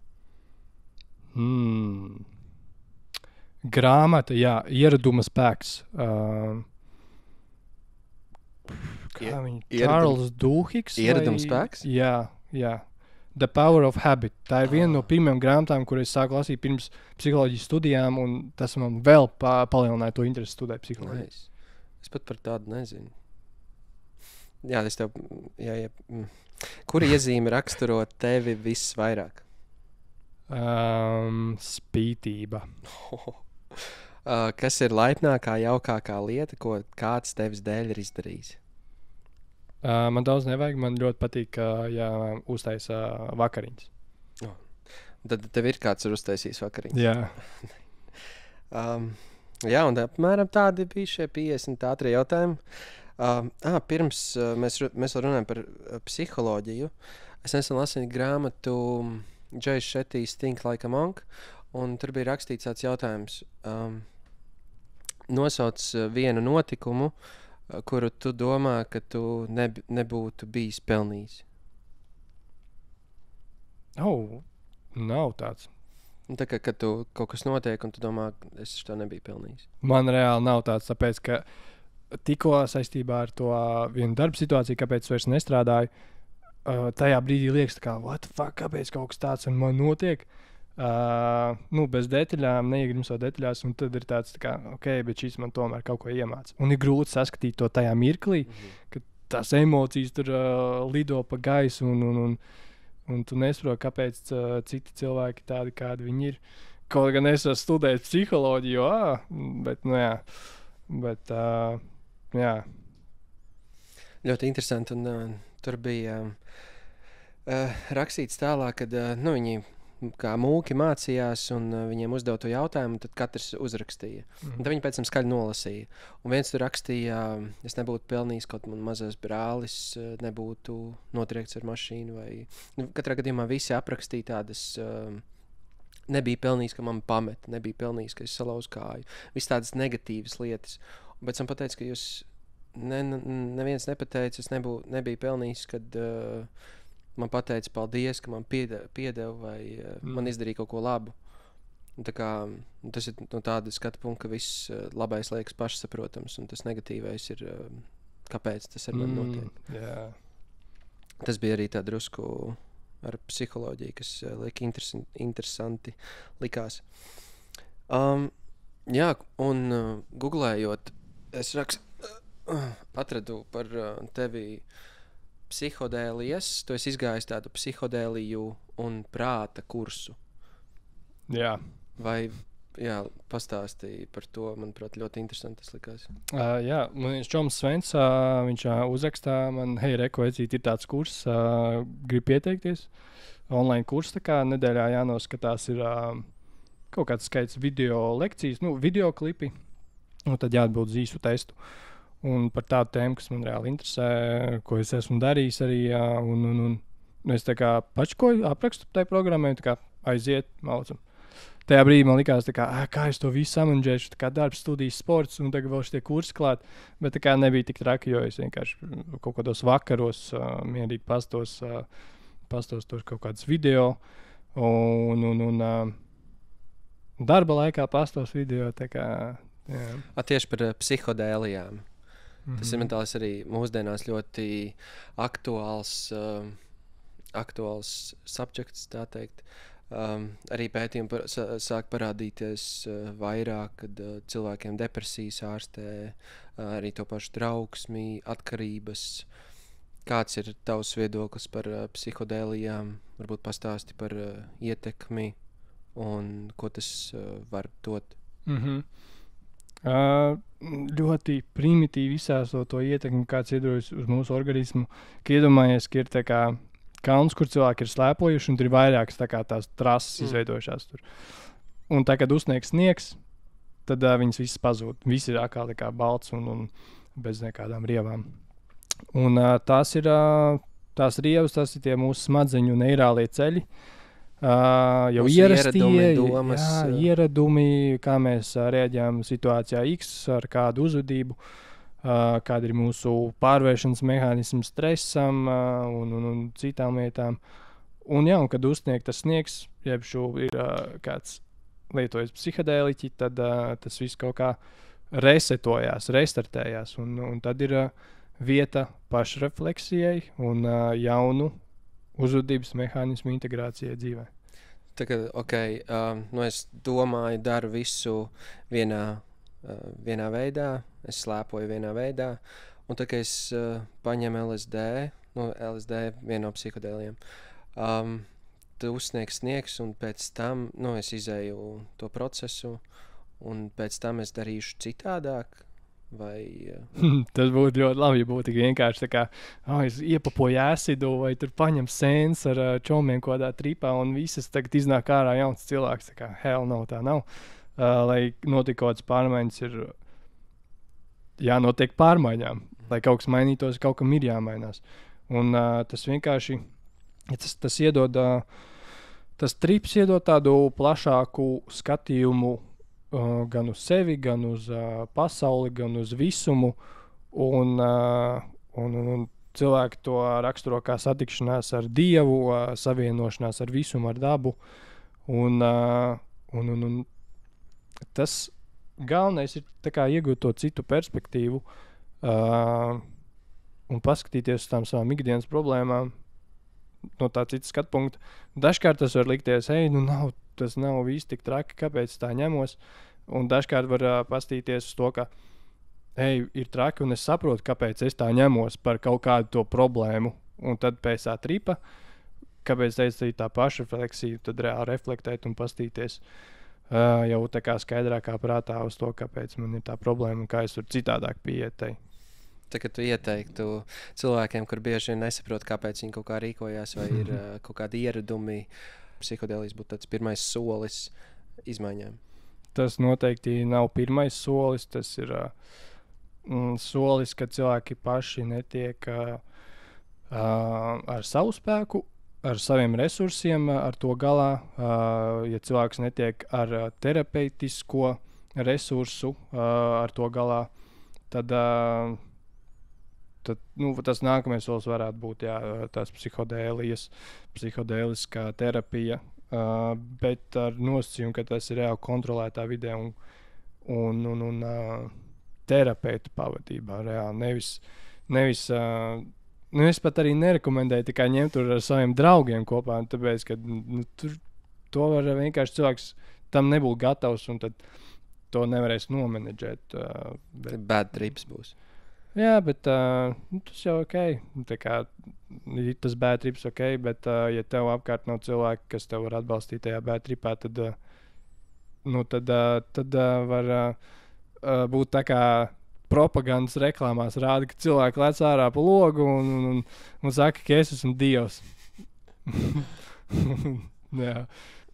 Grāmata, jā, Ieraduma spēks. Kā viņa? Čārls Dūhiks? Ieraduma spēks? Jā. The Power of Habit. Tā ir viena no pirmajām grāmatām, kur es sāku lasīt pirms psiholoģijas studijām, un tas man vēl palielināja to interesi studēt psiholoģiju. Nice. Es pat par tādu nezinu. Jā, es tev... Kura iezīme raksturo tevi visvairāk? Spītība. Kas ir laipnākā, jaukākā lieta, ko kāds tevis dēļ ir izdarījis? Man daudz nevajag. Man ļoti patīk, ja uztaisa vakariņas. Tad tev ir kāds ir uztaisījis vakariņas? Jā. Jā, un apmēram tādi bija šie 50 ātrie jautājumi. Pirms mēs vēl runājam par psiholoģiju. Es nesen lasīju grāmatu Jay Shetty's Think Like a Monk, un tur bija rakstīts tāds jautājums. Nosauc vienu notikumu, kuru tu domā, ka tu nebūtu bijis pelnījis. Nav tāds. Tā kā, kad tu kaut kas notiek, un tu domā, es to nebiju pelnījis. Man reāli nav tāds, tāpēc, ka tikko saistībā ar to vienu darba situāciju, kāpēc es vairs nestrādāju, tajā brīdī liekas, tā kā, what the fuck, kāpēc kaut kas tāds ar mani notiek? Bez detaļām, neiegrimsot detaļās, un tad ir tāds, tā kā, ok, bet šis man tomēr kaut ko iemāca. Un ir grūti saskatīt to tajā mirklī, kad tās emocijas tur lido pa gaisu, un tu nesaproti, kāpēc citi cilvēki tādi, kādi viņi ir. Kaut gan es esmu studējis psiholoģiju, bet, jā. Ļoti interesanti, un tur bija rakstīts tālāk, kad viņi kā mūki mācījās, un viņiem uzdeva to jautājumu, tad katrs uzrakstīja. Un tad viņi pēc tam skaļi nolasīja. Un viens tur rakstīja, es nebūtu pelnījis, kaut man mazais brālis nebūtu notriekts ar mašīnu, vai katrā gadījumā visi aprakstīja tādas, nebija pelnījis, ka man pamet, nebija pelnījis, ka es salauzu kāju. Viss tādas negatīvas lietas. Un pēc tam pateica, ka jūs neviens nepateica, es nebiju pelnījis, kad man pateica paldies, ka man piedeva vai man izdarīja kaut ko labu. Un tā kā, tas ir no tāda skatu punkta, ka viss labais liekas pašsaprotams, un tas negatīvais ir, kāpēc tas ar mani notiek. Yeah. Tas bija arī tā drusku ar psiholoģiju, kas liek interesanti likās. Jā, un googlējot, es atradu par tevi psihodēlijas, tu esi izgājis tādu psihodēliju un prāta kursu. Jā. Vai, pastāstīja par to, manuprāt, ļoti interesanti tas likās. Jā, man ir Čoms Svens, viņš uzrakstā man, hei, reko, ecīt, ir tāds kurs, grib pieteikties. Online kurs, tā kā nedēļā jānoskatās ir kaut kāds skaits video lekcijas, video klipi, un tad jāatbild īsu testu. Un par tādu tēmu, kas man reāli interesē, ko es esmu darījis arī, un es tā kā pačkoju, aprakstu tai programmai, tā kā aiziet, maucam. Tajā brīdī man likās, tā kā es to visu samanģēšu, tā kā darbs, studijas, sports, un tagad vēl šitie kursi klāt, bet tā kā nebija tik traki, jo es vienkārši kaut kādos vakaros mierīgi pastos tur kaut kādas video, un darba laikā pastos video, tā kā, jā. Tieši par psihodēlijām. Tas ir mentālis arī mūsdienās ļoti aktuāls subjekts, tā teikt. Arī pētījumi sāk parādīties vairāk, kad cilvēkiem depresijas ārstē, arī to pašu trauksmi, atkarības. Kāds ir tavs viedoklis par psihodēlijām? Varbūt pastāsti par ietekmi un ko tas var dot? Ļoti primitīvi izsāstot to ietekmi, kāds iedarbojas uz mūsu organismu. Ka iedomājies, ka ir tā kā kalns, kur cilvēki ir slēpojuši, un tur ir vairākas tā kā tās trases izveidojušās tur. Un tā, kad uzsniegs sniegs, tad viņas visas pazūd. Viss ir atkal tā kā balts un bez nekādām rievām. Un tās ir tās rievas, tas ir tie mūsu smadzeņu neirālie ceļi. Jau ierastie ieradumi, kā mēs reaģējam situācijā X ar kādu uzvedību, kāda ir mūsu pārvēršanas mehānismi stresam un citām lietām. Un kad uzsnieg tas sniegs, jeb ir kāds lietojas psihodēliķi, tad tas viss kaut kā resetojās, restartējās. Un tad ir vieta pašrefleksijai un jaunu uzvedības mehānismu integrācijai dzīvē. Tā kā, es domāju, daru visu vienā veidā, es slēpoju vienā veidā, un tā kā es paņemu LSD, LSD viena no psihodēlijiem, tad uzsniegs sniegs, un pēc tam, es izēju to procesu, un pēc tam es darīšu citādāk. Vai, tas būtu ļoti labi, ja būtu tik vienkārši tā kā, es iepapoju ēsidu vai tur paņem sēnes ar čomiem kodā tripā un visas tagad iznāk ārā jauns cilvēks, tā kā hell no, tā nav. Lai notika kaut kāds pārmaiņas ir jānotiek pārmaiņām, lai kaut kas mainītos, kaut kam ir jāmainās. Un tas vienkārši, tas iedod, tas trips iedod tādu plašāku skatījumu gan uz sevi, gan uz pasauli, gan uz visumu, un cilvēki to raksturo kā satikšanās ar Dievu, savienošanās ar visumu, ar dabu, un tas galvenais ir tā kā iegūt to citu perspektīvu un paskatīties uz tām savām ikdienas problēmām no tā cita skatu punkta. Dažkārt tas var likties, tas nav viss tik traki, kāpēc tā ņemos. Un dažkārt var pastīties uz to, ka ir traki, un es saprotu, kāpēc es tā ņemos par kaut kādu to problēmu. Un tad pēc tā tripa, kāpēc teicu tā paša refleksija, tad reāli reflektēt un pastīties jau tā kā skaidrākā prātā uz to, kāpēc man ir tā problēma un kā es varu citādāk pieiet. Tagad tu ieteiktu cilvēkiem, kur bieži nesaprot, kāpēc viņi kaut kā rīkojās, vai ir kaut kādi ieradumi, psihodēlijas būtu tāds pirmais solis izmaiņām. Tas noteikti nav pirmais solis. Tas ir solis, ka cilvēki paši netiek ar savu spēku, ar saviem resursiem, ar to galā. Ja cilvēks netiek ar terapeitisko resursu, ar to galā, tad tas nākamais solis varētu būt tās psihodēliskā terapija. Bet ar nosacījumu, ka tas ir reāli kontrolētā vidē un terapeitu pavadībā. Reāli. Nevis es pat arī nerekomendēju tikai ņemt tur ar saviem draugiem kopā, tāpēc, ka to var vienkārši cilvēks tam nebūt gatavs, un tad to nevarēs nomenedžēt. Bad trips būs. Jā, bet tas jau ok. Tas bad trips ok, bet ja tev apkārt nav cilvēki, kas tev var atbalstīt tajā bad tripā, tad var būt tā kā propagandas reklāmās rāda, ka cilvēki lec ārā pa logu un saka, ka es esmu Dievs. Jā.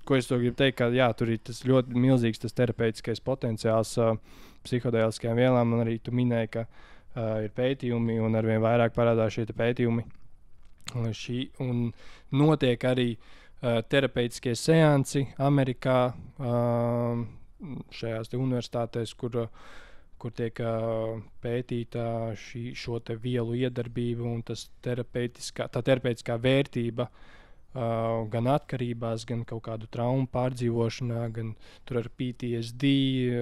Ko es to gribu teikt, ka jā, tur ir tas ļoti milzīgs tas terapeitiskais potenciāls psihodēliskajām vielām, un arī tu minēji, ka ir pētījumi, un arvien vairāk parādās šie pētījumi. Un notiek arī terapeitiskie seansi Amerikā, šajās universitātēs, kur tiek pētīta šo te vielu iedarbība un tā terapeitiskā vērtība gan atkarībās, gan kaut kādu traumu pārdzīvošanā, gan tur ar PTSD,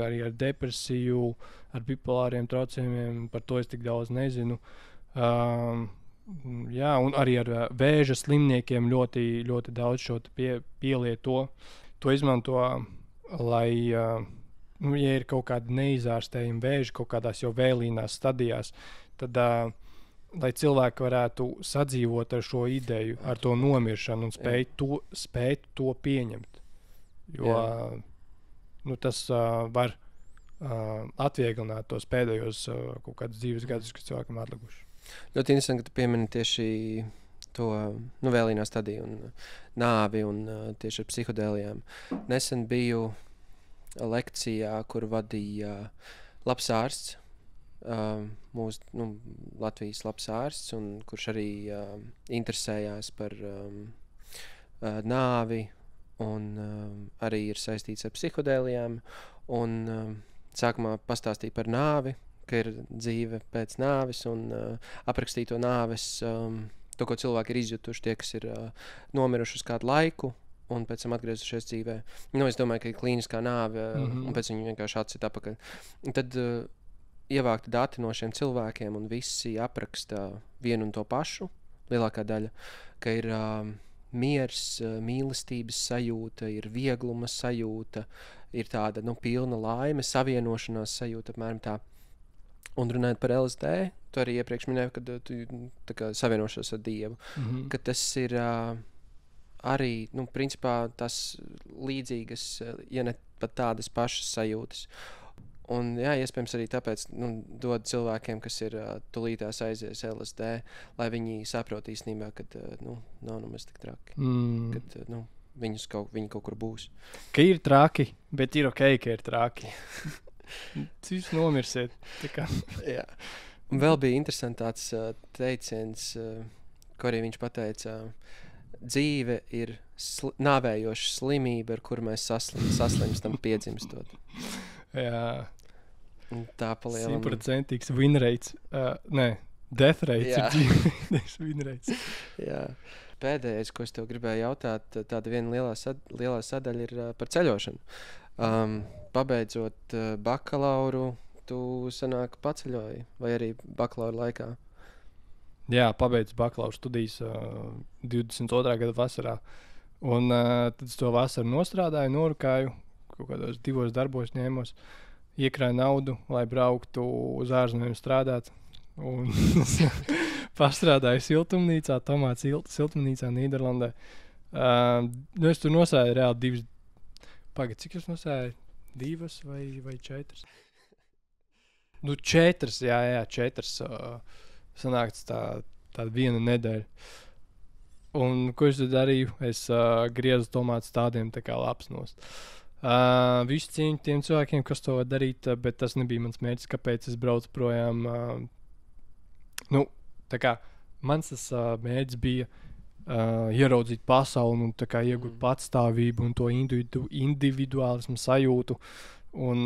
arī ar depresiju, ar bipolāriem traucējumiem. Par to es tik daudz nezinu. Jā, un arī ar vēža slimniekiem ļoti, ļoti daudz šo pielieto. To izmanto, lai, ja ir kaut kādi neizārstējumi vēži kaut kādās jau vēlīnās stadijās, tad lai cilvēki varētu sadzīvot ar šo ideju, ar to nomiršanu un spēt to pieņemt. Jo tas var atvieglināt tos pēdējos kaut kādus dzīves gadus, kas cilvēkam atlikuši. Ļoti interesanti, ka tu piemini tieši to vēlīnā stadiju un nāvi un tieši ar psihodēlijām. Nesen biju lekcijā, kur vadīja labs ārsts, mūsu Latvijas labs ārsts, un kurš arī interesējās par nāvi un arī ir saistīts ar psihodēlijām. Un sākumā pastāstīja par nāvi, ka ir dzīve pēc nāves un aprakstīja to nāves, to, ko cilvēki ir izjutuši, tie, kas ir nomiruši uz kādu laiku un pēc tam atgriezušies dzīvē. Es domāju, ka ir klīniskā nāve, un pēc viņi vienkārši atcita apakaļ. Un tad ievākti dati no šiem cilvēkiem, un visi apraksta vienu un to pašu, lielākā daļa, ka ir miers, mīlestības sajūta, ir viegluma sajūta, ir tāda pilna laime, savienošanās sajūta, apmēram tā. Un runājot par LSD, tu arī iepriekš minēji, ka tu tā kā savienošos ar Dievu, ka tas ir arī, principā tas līdzīgas, ja ne pat tādas pašas sajūtas. Un jā, iespējams arī tāpēc dod cilvēkiem, kas ir tulītās aizies LSD, lai viņi saprot īstenībā, ka nav nemaz tik traki, kad viņi kaut kur būs. Ka ir traki, bet ir ok, ka ir traki. Jūs nomirsiet. Jā. Un vēl bija interesants tāds teiciens, ko arī viņš pateica, dzīve ir nāvējoša slimība, ar kuru mēs saslimstam piedzimstot. Jā. Un tā palielam. 100% win rates. Death rates ir dzīves win rates. Jā. Pēdējais, ko es tev gribēju jautāt, tāda viena lielā sadaļa ir par ceļošanu. Pabeidzot bakalauru, tu sanāk paceļoji, vai arī bakalaura laikā? Jā, pabeidzu bakalaura studijas 22. gada vasarā. Un tad es to vasaru nostrādāju, norukāju, kaut kādos 2 darbos ņēmos. iekrāja naudu, lai brauktu uz ārzemēm strādāt. Un pastrādāju siltumnīcā, Tomāts siltumnīcā Nīderlandē. Es tur nosēju reāli 2. Pagad, cik es nosēju? 2 vai 4? 4, jā, 4. Sanākts tā 1 nedēļa. Un ko es tad darīju? Es griezu tomātu stādiem tā kā lapas nost. Visu cieņu tiem cilvēkiem, kas to var darīt, bet tas nebija mans mērķis, kāpēc es braucu projām. Tā kā mans tas mērķis bija ieraudzīt pasauli un tā kā iegūt patstāvību un to individuālismu sajūtu. Un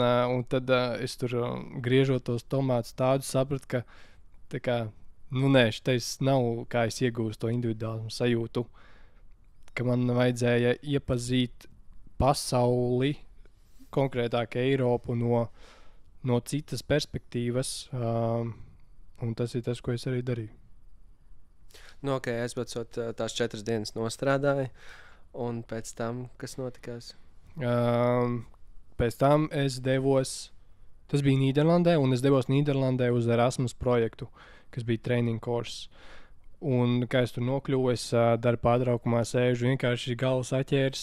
tad es tur griežot tos tomātus tādus sapratu, ka tā kā, šitais nav kā es iegūstu to individuālismu sajūtu, ka man vajadzēja iepazīt pasauli, konkrētāk Eiropu no citas perspektīvas, un tas ir tas, ko es arī darīju. Aizbraucot tās 4 dienas nostrādāju, un pēc tam, kas notikās? Pēc tam es devos, tas bija Nīderlandē, un es devos Nīderlandē uz Erasmus projektu, kas bija training course. Un kā es tur nokļuvu, es darbu pārtraukumā sēžu, vienkārši galvas atķērs,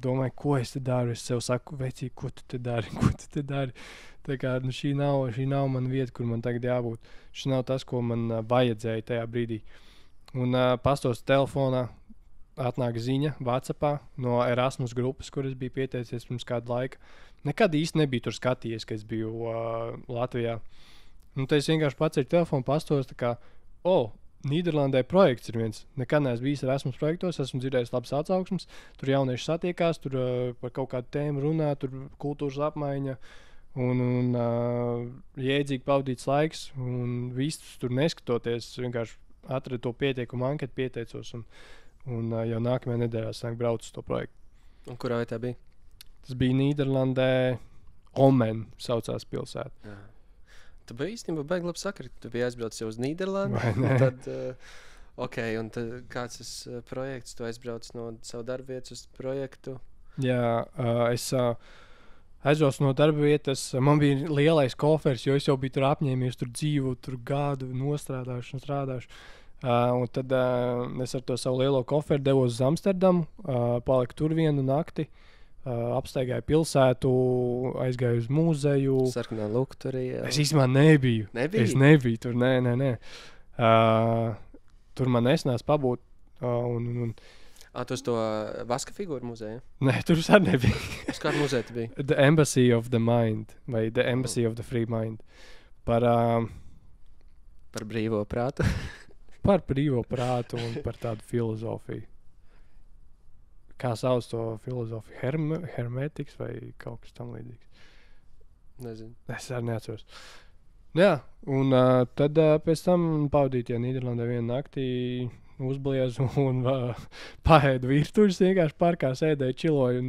domāju, ko es te daru. Es sev saku, vecī, ko tu te dari? Tā kā šī nav mana vieta, kur man tagad jābūt. Šis nav tas, ko man vajadzēja tajā brīdī. Un pastos telefonā, atnāk ziņa WhatsAppā no Erasmus grupas, kur es biju pieteicies pirms kādu laiku. Nekad īsti nebiju tur skatījies, ka es biju Latvijā. Un tad es vienkārši paceļu telefonu, pastos, tā kā, Nīderlandē projekts ir viens. Nekad neesmu bijis Erasmus projektos, esmu dzirdējis labas atsauksmes. Tur jaunieši satiekās, tur par kaut kādu tēmu runā, tur kultūras apmaiņa un jēdzīgi pavadīts laiks. Un viss tur neskatoties, vienkārši atradu to pieteikumu anketu, pieteicos un jau nākamajā nedēļā sāk braukt uz to projektu. Un kurā vietā bija? Tas bija Nīderlandē, Omen saucās pilsēta. Jā. Tu biji īstenībā baigi labi sakrit. Tu biji aizbraucis uz Nīderlandi. Tad, un tad kāds tas projekts? Tu aizbrauc no savu darba vietas uz projektu? Jā, es aizbraucu no darba vietas. Man bija lielais koferis, jo es jau biju tur apņēmies, tur dzīvu, tur gadu strādāšu. Un tad es ar to savu lielo koferi devos uz Amsterdamu, paliku tur 1 nakti. Apsteigāju pilsētu, aizgāju uz mūzeju. Sarkanā lukturī. Es īstenībā nebiju. Es nebiju tur, nē. Tur man nesnās pabūt. Tu uz to vaska figūru muzeju? Nē, tur es arī nebiju. Uz kādu muzeju tu biji? The Embassy of the Mind, vai The Embassy of the Free Mind. Par brīvo prātu? Par brīvo prātu un par tādu filozofiju. Kā sauc to filozofiju? Hermetiks vai kaut kas tam līdzīgs? Nezinu. Es arī neatceros. Jā, un tad pēc tam pavadīju Nīderlandē 1 naktī, uzbliezu un paēdu virtuves, vienkārši parkā sēdēju, čiloju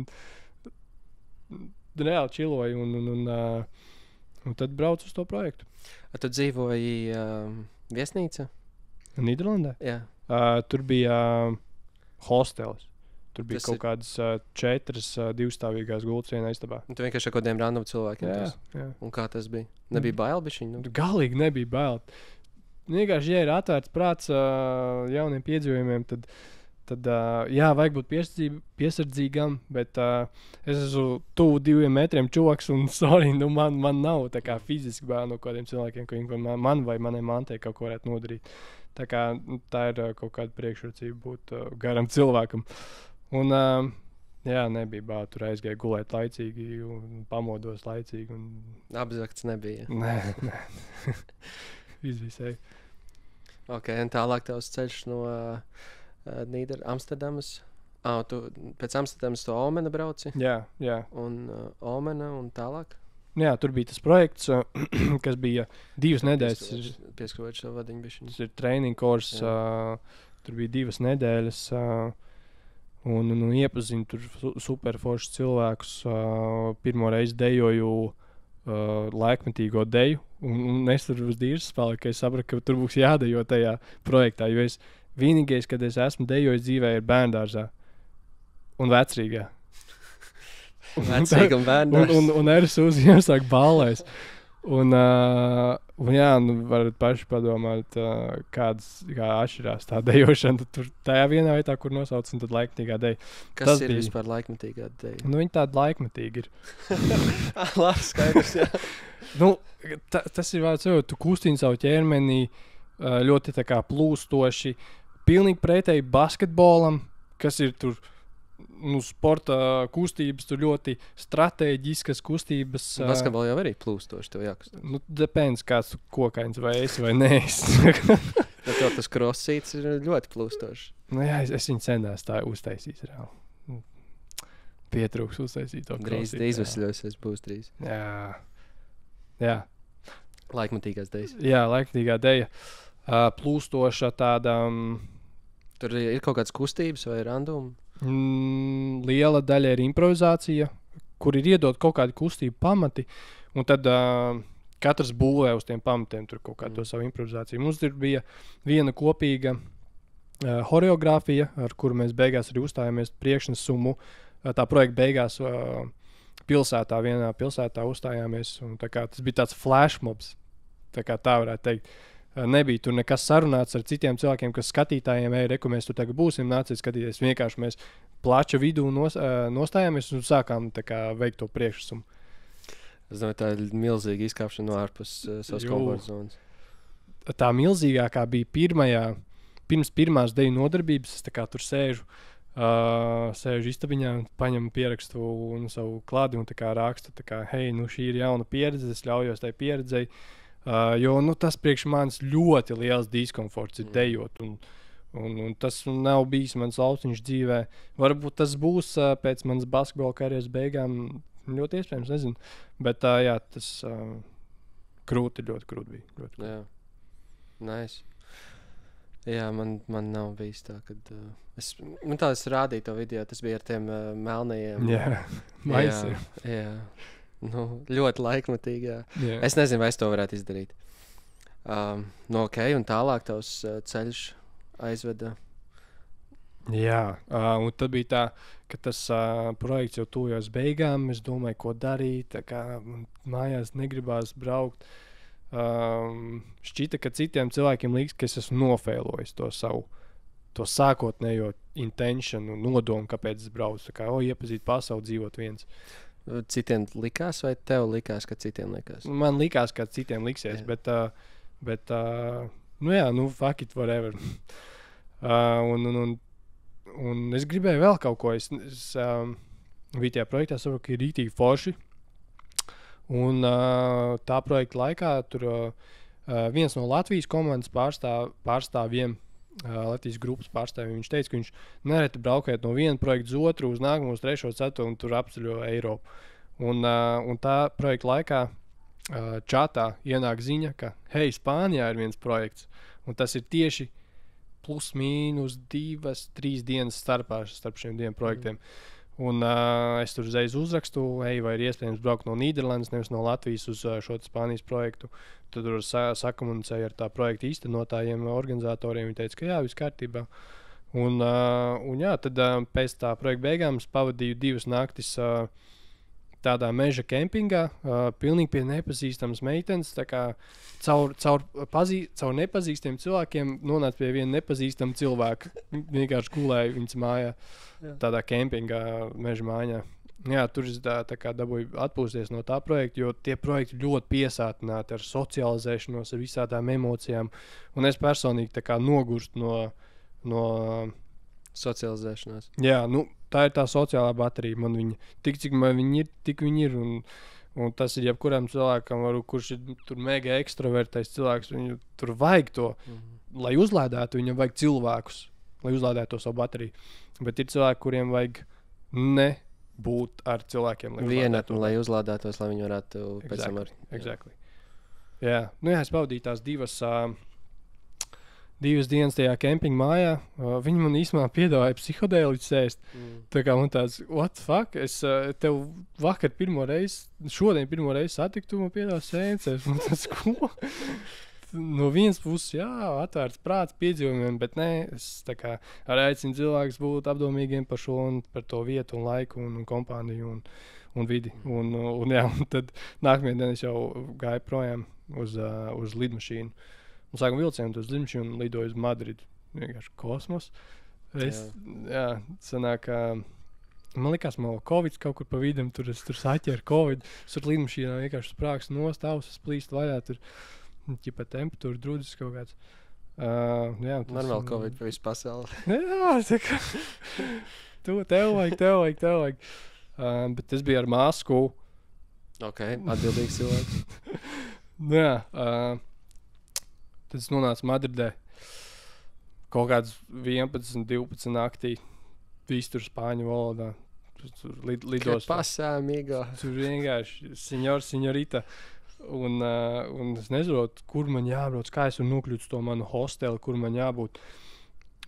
reāli čiloju un tad braucu uz to projektu. Tu dzīvoji viesnīca? Nīderlandē? Jā. Tur bija hostelis. Tur bija Tas kaut kādas 4 divstāvīgās gultas vienā istabā. Tu vienkārši ar kādiem random cilvēkiem? Jā. Un kā tas bija? Nebija bail bišķiņ? Galīgi nebija bail. Vienkārši, ja ir atvērts prāts jauniem piedzīvojumiem, tad vajag būt piesardzīgam, bet es esmu tuvu 2 metriem čoks un man nav tā kā fiziski bail no kādiem cilvēkiem, ka viņi man vai manai mantai kaut ko varētu nodarīt. Tā kā tā ir kaut kāda priekšrocība būt garam cilvēkam. Un nebija bail, tur aizgāju gulēt laicīgi un pamodos laicīgi. Apzakts nebija. Nē. Izvisēji. Un tālāk tavs ceļš no Amsterdamas. Tu pēc Amsterdamas to Omena brauci? Jā. Un Omena un tālāk? Jā, tur bija tas projekts, kas bija 2 nedēļas. Pieskrūvēt šo vadiņu bišķiņu. Tas ir training course, tur bija 2 nedēļas. Un iepazinu tur superforšus cilvēkus. Pirmo reizi dejoju laikmetīgo deju. Un es tur uz dīrs paliku, ka es sapratu, ka tur būs jādejo tajā projektā. Jo vienīgais, kad es esmu dejojis dzīvē, ir bērndārzā un vecrīgā. Vecīgi un bērni. Un RSU iesāk ballēs. Un jā, nu varat paši padomāt, kā atšķirās tā dejošana. Tur tajā vienā vietā, kur nosauc, un tad laikmetīgā deja. Kas ir vispār laikmetīgā deja? Nu, viņi tādi laikmetīgi ir. Labi, skaidrs, jā. Nu, tas ir vārds, jo tu kustini savu ķermeni ļoti tā kā plūstoši, pilnīgi pretēji basketbolam, kas ir tur, nu, sporta kustības, tur ļoti stratēģiskas kustības. Basketbolā jau arī plūstoši tev jākustās. Nu, depends, kāds tu kokains vai esi vai neesi. Ja tev tas crossīts ir ļoti plūstoši. Nu jā, es viņu cenās tā uztaisīt reāli. Pietrūks uztaisīt to crossīt. Drīz izvesļosies, būs drīz. Jā. Laikmetīgās dejas. Jā, laikmetīgā deja. Plūstoša tāda... Tur ir kaut kādas kustības vai randumi? Liela daļa ir improvizācija, kur ir iedot kaut kādu kustību pamati, un tad katrs būvē uz tiem pamatiem tur kaut kādu savu improvizāciju. Mums tur bija viena kopīga horeogrāfija, ar kuru mēs beigās arī uzstājāmies priekšnesumu. Tā projekta beigās vienā pilsētā uzstājāmies, un tas bija tāds flashmobs, tā varētu teikt. Nebija tur nekas sarunāts ar citiem cilvēkiem, kas skatītājiem, reku mēs tur tagad būsim, nāciet skatīties. Vienkārši mēs plača vidū nostājāmies un sākām veikt to priekšnesumu. Es domāju, tā ir milzīga izkāpšana no ārpus savas komforta zonas. Tā milzīgākā bija pirms pirmās deju nodarbības. Es tur sēžu istabiņā, paņemu pierakstu un savu klādi un rakstu, hei, nu šī ir jauna pieredze, es ļaujos tai pieredzei. Jo tas priekš manis ļoti liels diskomforts ir dejot, un tas nav bijis mans lauciņš dzīvē. Varbūt tas būs pēc manas basketbola karjeras beigām, ļoti iespējams, nezinu. Bet jā, tas ļoti krūti bija. Ļoti. Jā, nice. Jā, man nav bijis tā, kad es rādīju to video, tas bija ar tiem melnajiem. Jā, maisi. Jā. Nu, ļoti laikmetīgi, jā. Yeah. Es nezinu, vai es to varētu izdarīt. Ok, un tālāk tavs ceļš aizveda. Jā, un tad bija tā, ka tas projekts jau tuvojās beigām. Es domāju, ko darīt, mājās negribās braukt. Šķita, ka citiem cilvēkiem liekas, ka es esmu nofēlojis to sākotnējo intenciju, nodomu, kāpēc es braucu. Iepazīt pasauli, dzīvot viens. Citiem likās, vai tev likās, ka citiem likās? Man likās, ka citiem liksies, bet nu jā, nu fuck it, whatever. Un es gribēju vēl kaut ko. Es biju tajā projektā, saprotu, ka ir rītīgi forši. Un tā projekta laikā tur viens no Latvijas komandas pārstāvjiem, Latvijas grupas pārstāvjiem, viņš teica, ka viņš nereti braukēt no viena projekta uz otru, uz nākamo, uz trešo, ceturto un tur apceļo Eiropu. Un tā projekta laikā čatā ienāk ziņa, ka hei, Spānijā ir viens projekts, un tas ir tieši plus mīnus 2-3 dienas starp šiem diviem projektiem. Un es tur uzreiz uzrakstu, vai ir iespējams braukt no Nīderlandes, nevis no Latvijas uz šo Spānijas projektu. Tad tur sakomunicēju ar tā projekta īstenotājiem, organizatoriem. Viņi teica, ka jā, viss kārtībā. Un jā, tad pēc tā projekta beigām es pavadīju 2 naktis tādā meža kempingā, pilnīgi pie nepazīstamas meitenes. Caur nepazīstamiem cilvēkiem nonāca pie viena nepazīstama cilvēka. Vienkārši gulēju viņas mājā, tādā kempingā, meža mājā. Jā, tur es dabūju atpūsties no tā projekta, jo tie projekti ļoti piesātināti ar socializēšanos, ar visādām emocijām. Un es personīgi nogurstu no socializēšanās. Jā, nu, tā ir tā sociālā baterija. Man viņa, cik man viņa ir, tik viņa ir. Un tas ir jebkuram cilvēkam, kurš ir tur mega ekstravertais cilvēks. Viņu tur vajag to, lai uzlādētu, viņam vajag cilvēkus, lai uzlādētu to savu bateriju. Bet ir cilvēki, kuriem vajag būt ar cilvēkiem. Lai uzlādētos, lai viņi varētu pēc tam ar... Exactly. Jā, nu jā, es pavadīju tās 2 dienas tajā kempinga mājā. Viņi man īstenībā piedāvāja psihodēliķus ēst. Tā kā man tāds, what the fuck? Es tev šodien pirmo reizi satiktu, man piedāvāja sēncēs. Man tāds, ko? no vienas puses, atvērts prāts piedzīvojumiem, bet nē, es tā kā arī aicinu cilvēkus būt apdomīgiem par šo un par to vietu un laiku un kompāniju un vidi. Un tad nākamajā dienā es jau gāju projām uz lidmašīnu. Un sākam vilcienu uz lidmašīnu un lidoju uz Madridu. Vienkārši kosmos. Sanāk, man likās, man Covid kaut kur pa vidam, tur saķēru Covid. Tur lidmašīnā vienkārši sprāks nost, ausas plīst vaļā, tur ķipa temperatūra, drudzis kaut kāds. Normāli Covid pa visu pasauli. Jā, tā kā tev vajag. Bet tas bija ar masku. Ok, atbildīgs cilvēks. Tad es nonācu Madridē. Kaut kāds 11, 12 naktī. Viss tur spāņu valodā. Lidos. Pasāmīgo. Tur vienkārši signorita. Un es nesaprotu, kur man jābrauc, kā es varu nokļūt uz to manu hosteli, kur man jābūt.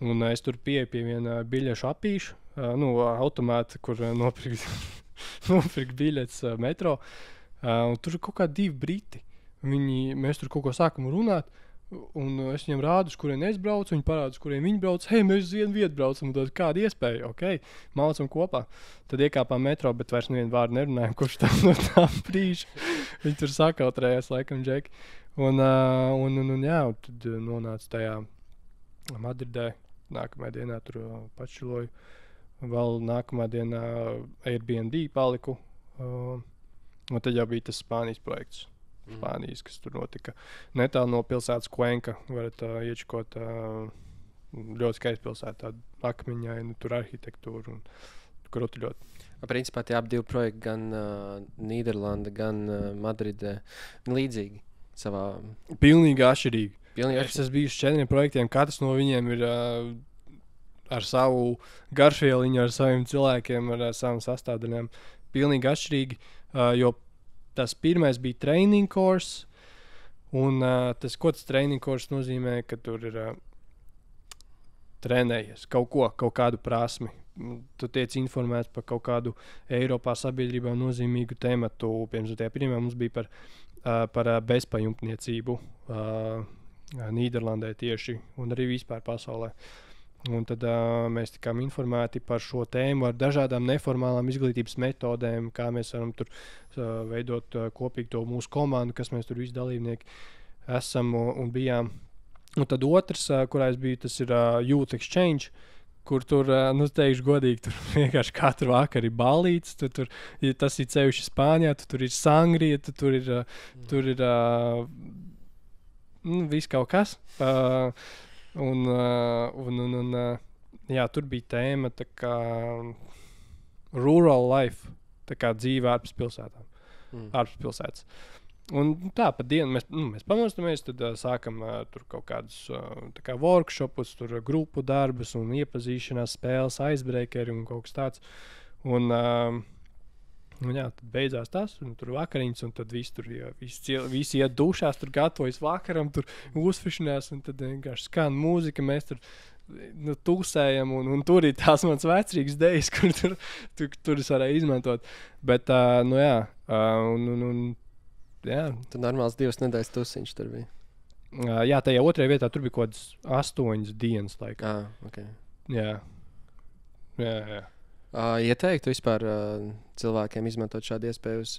Un es tur pieeju pie viena biļešu apīša. Automāta, kur nopirkt biļetes metro. Un tur ir kaut kādi 2 briti. Mēs tur kaut ko sākam runāt. Un es viņiem rādu, uz kurien es braucu. Viņi parāda, uz kurien viņi brauc. Hei, mēs uz vienu vietu braucam. Tad kāda iespēja? Ok, mācam kopā. Tad iekāpām metro, bet vairs nevienu vārdu nerunājam, kurš tā no tā brīža. Viņi tur sakautrējās, laikam, džeki. Un tad nonāca tajā Madridē. Nākamajā dienā tur pačiloju. Vēl nākamā dienā Airbnb paliku. Un tad jau bija tas Spānijas projekts. Spānijas, kas tur notika. Netālu no pilsētas Cuenca. Varat iečakot ļoti skaisti pilsēta. Tāda akmeņaina, tur arhitektūra un krūti ļoti. Principā tie ap 2 projekti gan Nīderlanda, gan Madridē līdzīgi savā... Pilnīgi atšķirīgi. Es esmu bijis 4 projektiem. Katrs no viņiem ir ar savu garšvieliņu, ar saviem cilvēkiem, ar savām sastāvdaļām. Pilnīgi atšķirīgi, jo tas pirmais bija training course, un ko tas training course nozīmē, ka tur ir trenējies kaut kādu prasmi. Tu tiec informēts par kaut kādu Eiropā sabiedrībā nozīmīgu tematu. Pirms tajā pirmā mums bija par bezpajumtniecību Nīderlandē tieši, un arī vispār pasaulē. Un tad mēs tikām informēti par šo tēmu ar dažādām neformālām izglītības metodēm, kā mēs varam tur veidot kopīgi to mūsu komandu, kas mēs tur visi dalībnieki esam un bijām. Un tad otrs, kurā es biju, tas ir Youth Exchange, kur tur, teikšu godīgi, tur vienkārši katru vakaru ir ballītes, ja tas ir ceļš Spānijā, tur ir sangrija, tur ir viss kaut kas. Tur bija tēma tā kā rural life, tā kā dzīve ārpus pilsētām, ārpus pilsētas. Un tā, pa dienu mēs pamostamies, tad sākam tur kaut kādus tā kā workshopus, tur grupu darbus un iepazīšanās spēles, icebreakeri un kaut kas tāds. Un tad beidzās tas, un tur vakariņas, un tad visi iet dušās, tur gatavojas vakaram, tur uzfišanās, un tad vienkārši skan mūzika, mēs tur tūsējam, un tur ir tās mans vecrīgas dejas, kur tur es varēju izmantot. Bet, Tad normāls 2 nedēļas tusiņš tur bija. Jā, tajā otrajā vietā tur bija kaut kādas 8 dienas laika. Okay. Jā. Ieteiktu vispār cilvēkiem izmantot šādu iespēju uz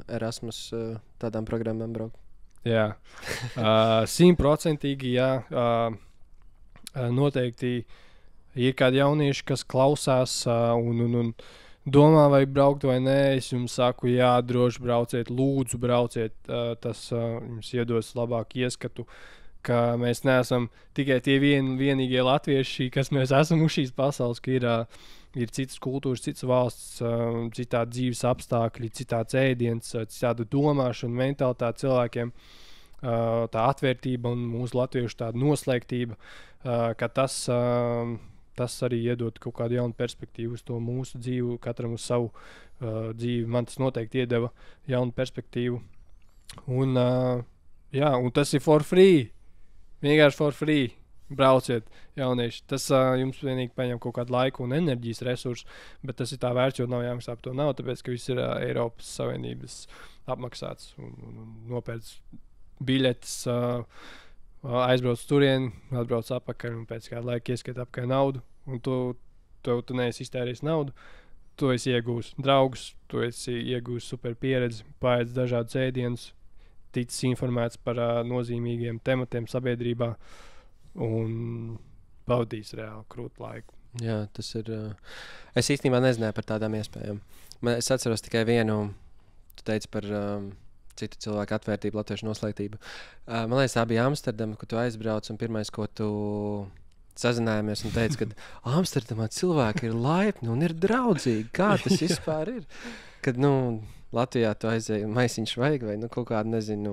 Erasmus tādām programmām braukt? Jā, 100%, jā. Noteikti ir kādi jaunieši, kas klausās un domā, vai braukt vai nē. Es jums saku, jā, droši brauciet, lūdzu brauciet. Tas jums iedos labāku ieskatu, ka mēs neesam tikai tie vienīgie latvieši, kas mēs esam uz šīs pasaules, ka ir citas kultūras, citas valsts, citādi dzīves apstākļi, citāds ēdiens, citāda domāšana, mentalitāte cilvēkiem, tā atvērtība un mūsu latviešu tāda noslēgtība, ka tas arī iedod kaut kādu jaunu perspektīvu uz to mūsu dzīvi, katram uz savu dzīvi. Man tas noteikti iedeva jaunu perspektīvu. Un tas ir for free. Vienkārši for free. Brauciet, jaunieši. Tas jums vienīgi paņem kaut kādu laiku un enerģijas resursu, bet tas ir tā vērts, jo nav jāmaksā par to nav, tāpēc, ka viss ir Eiropas Savienības apmaksāts un nopērts biļetes aizbrauc turieni, atbrauc atpakaļ un pēc kāda laika ieskait apkārt naudu. Un tu neesi iztērējis naudu. Tu esi iegūs draugus, tu esi iegūs super pieredzi, paēdis dažādus ēdienus, ticis informēts par nozīmīgiem tematiem sabiedrībā un pavadījis reāli krūtu laiku. Jā, tas ir. Es īstenībā nezināju par tādām iespējām. Es atceros tikai vienu, tu teici par citu cilvēku atvērtību, latviešu noslēgtību. Man liekas, tā bija Amsterdama, kur tu aizbrauc un pirmais, ko tu sazinājāmies un teici, ka Amsterdamā cilvēki ir laipni un ir draudzīgi. Kā tas vispār ir? Kad, Latvijā tu aizēji maisiņš vajag vai kaut kādu, nezinu.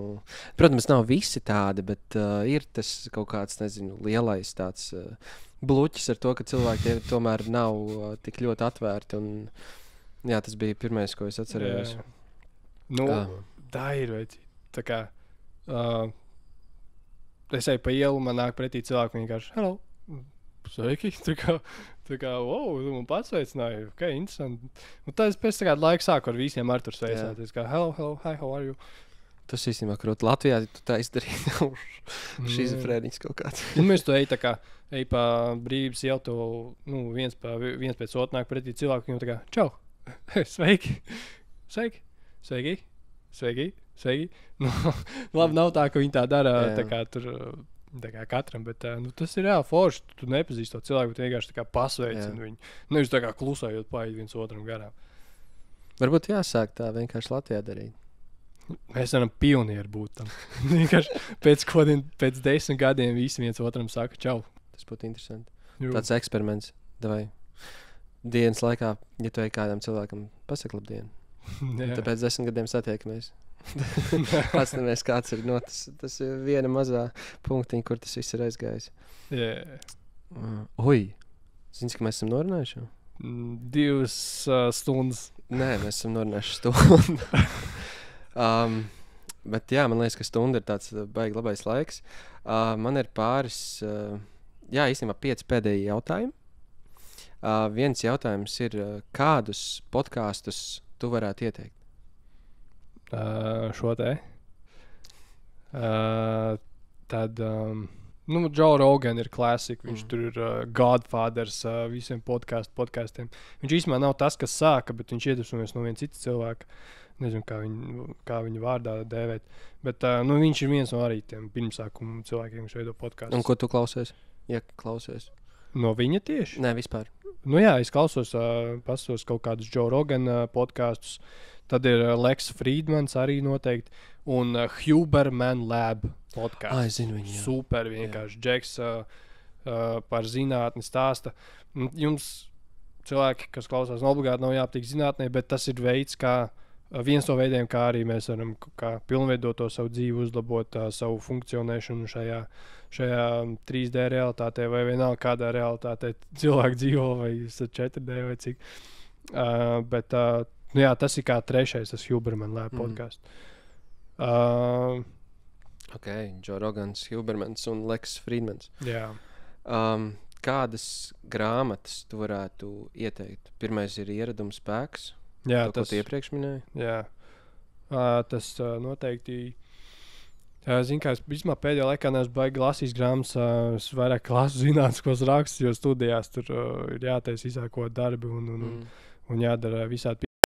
Protams, nav visi tādi, bet ir tas kaut kāds, nezinu, lielais tāds bluķis ar to, ka cilvēki tomēr nav tik ļoti atvērti. Un, jā, tas bija pirmais, ko es atcerējos. Tā ir, vai tā kā es eju pa ielu, man nāk pretī cilvēku vienkārši, hello, sveiki, tā kā, wow, tu man pats veicināji, ok, interesanti. Un tad es pēc kāda laika sāku ar visiem Artur sveicināties, kā, hello, hi, how are you? Tas īstenībā krūt. Latvijā tu tā izdarīji, šizofrēniķis kaut kāds. Mēs tu ej pa brīvības ielu, tu, viens pēc otru nāk pretī cilvēku, viņam tā kā, čau, sveiki. Labi, nav tā, ka viņi tā dara, tā kā tur, tā kā katram, bet tas ir reāli forši. Tu nepazīsti to cilvēku, bet vienkārši tā kā pasveicini viņu. Nevis tā kā klusējot paiet viens otram garām. Varbūt jāsāk tā vienkārši Latvijā darīt. Mēs varam pionieri būt tam. Vienkārši pēc 10 gadiem visi viens otram saka čau. Tas būtu interesanti. Tāds eksperiments. Davai. Dienas laikā, ja tu ej kādam cilvēkam, pasaka labdien. Tāpēc 10 gadiem satiekamies. Paskatāmies, kāds ir tas ir viena mazā punktiņa, kur tas viss ir aizgājis. Zini, ka mēs esam norunājuši? 2 stundas. Nē, mēs esam norunājuši stundu. Bet jā, man liekas, ka stunda ir tāds baigi labais laiks. Man ir pāris, īstenībā 5 pēdējie jautājumi. Viens jautājums ir, kādus podkastus tu varētu ieteikt? Šo te. Tad, Joe Rogan ir klasika. Viņš tur ir Godfathers visiem podkastiem. Viņš īstenībā nav tas, kas sāka, bet viņš iedvesmojas no viena cita cilvēka. Nezinu, kā viņu vārdā dēvēt. Bet viņš ir viens no arī tiem pirmsākumu cilvēkiem, viņš veido podkastus. Un ko tu klausies? Ja klausies? No viņa tieši? Nē, vispār. Jā, es klausos, pasos kaut kādus Joe Rogan podkastus. Tad ir Lex Friedmans arī noteikti. Un Huberman Lab podkāsts. Es zinu viņu. Super vienkārši. Džeks par zinātni stāsta. Jums cilvēki, kas klausās, obligāti nav jāpatīk zinātnē, bet tas ir veids, viens no veidiem, kā arī mēs varam pilnveidot to savu dzīvi, uzlabot savu funkcionēšanu šajā 3D realitātē vai vienalga kādā realitātē cilvēki dzīvo vai 4D vai cik. Bet tas ir kā trešais, tas Huberman Lab podkāsts. Joe Rogans, Hubermans un Lex Friedmans. Jā. Kādas grāmatas tu varētu ieteikt? Pirmais ir Ieraduma spēks. Jā, tas tu iepriekš minēji. Jā. Tas noteikti. Zinu, kā es pēdējā laikā neesmu baigi lasījis grāmatas, es vairāk lasu zinātniskos rakstus, jo studijās tur ir jātaisa izsākot darbi un jādara visādi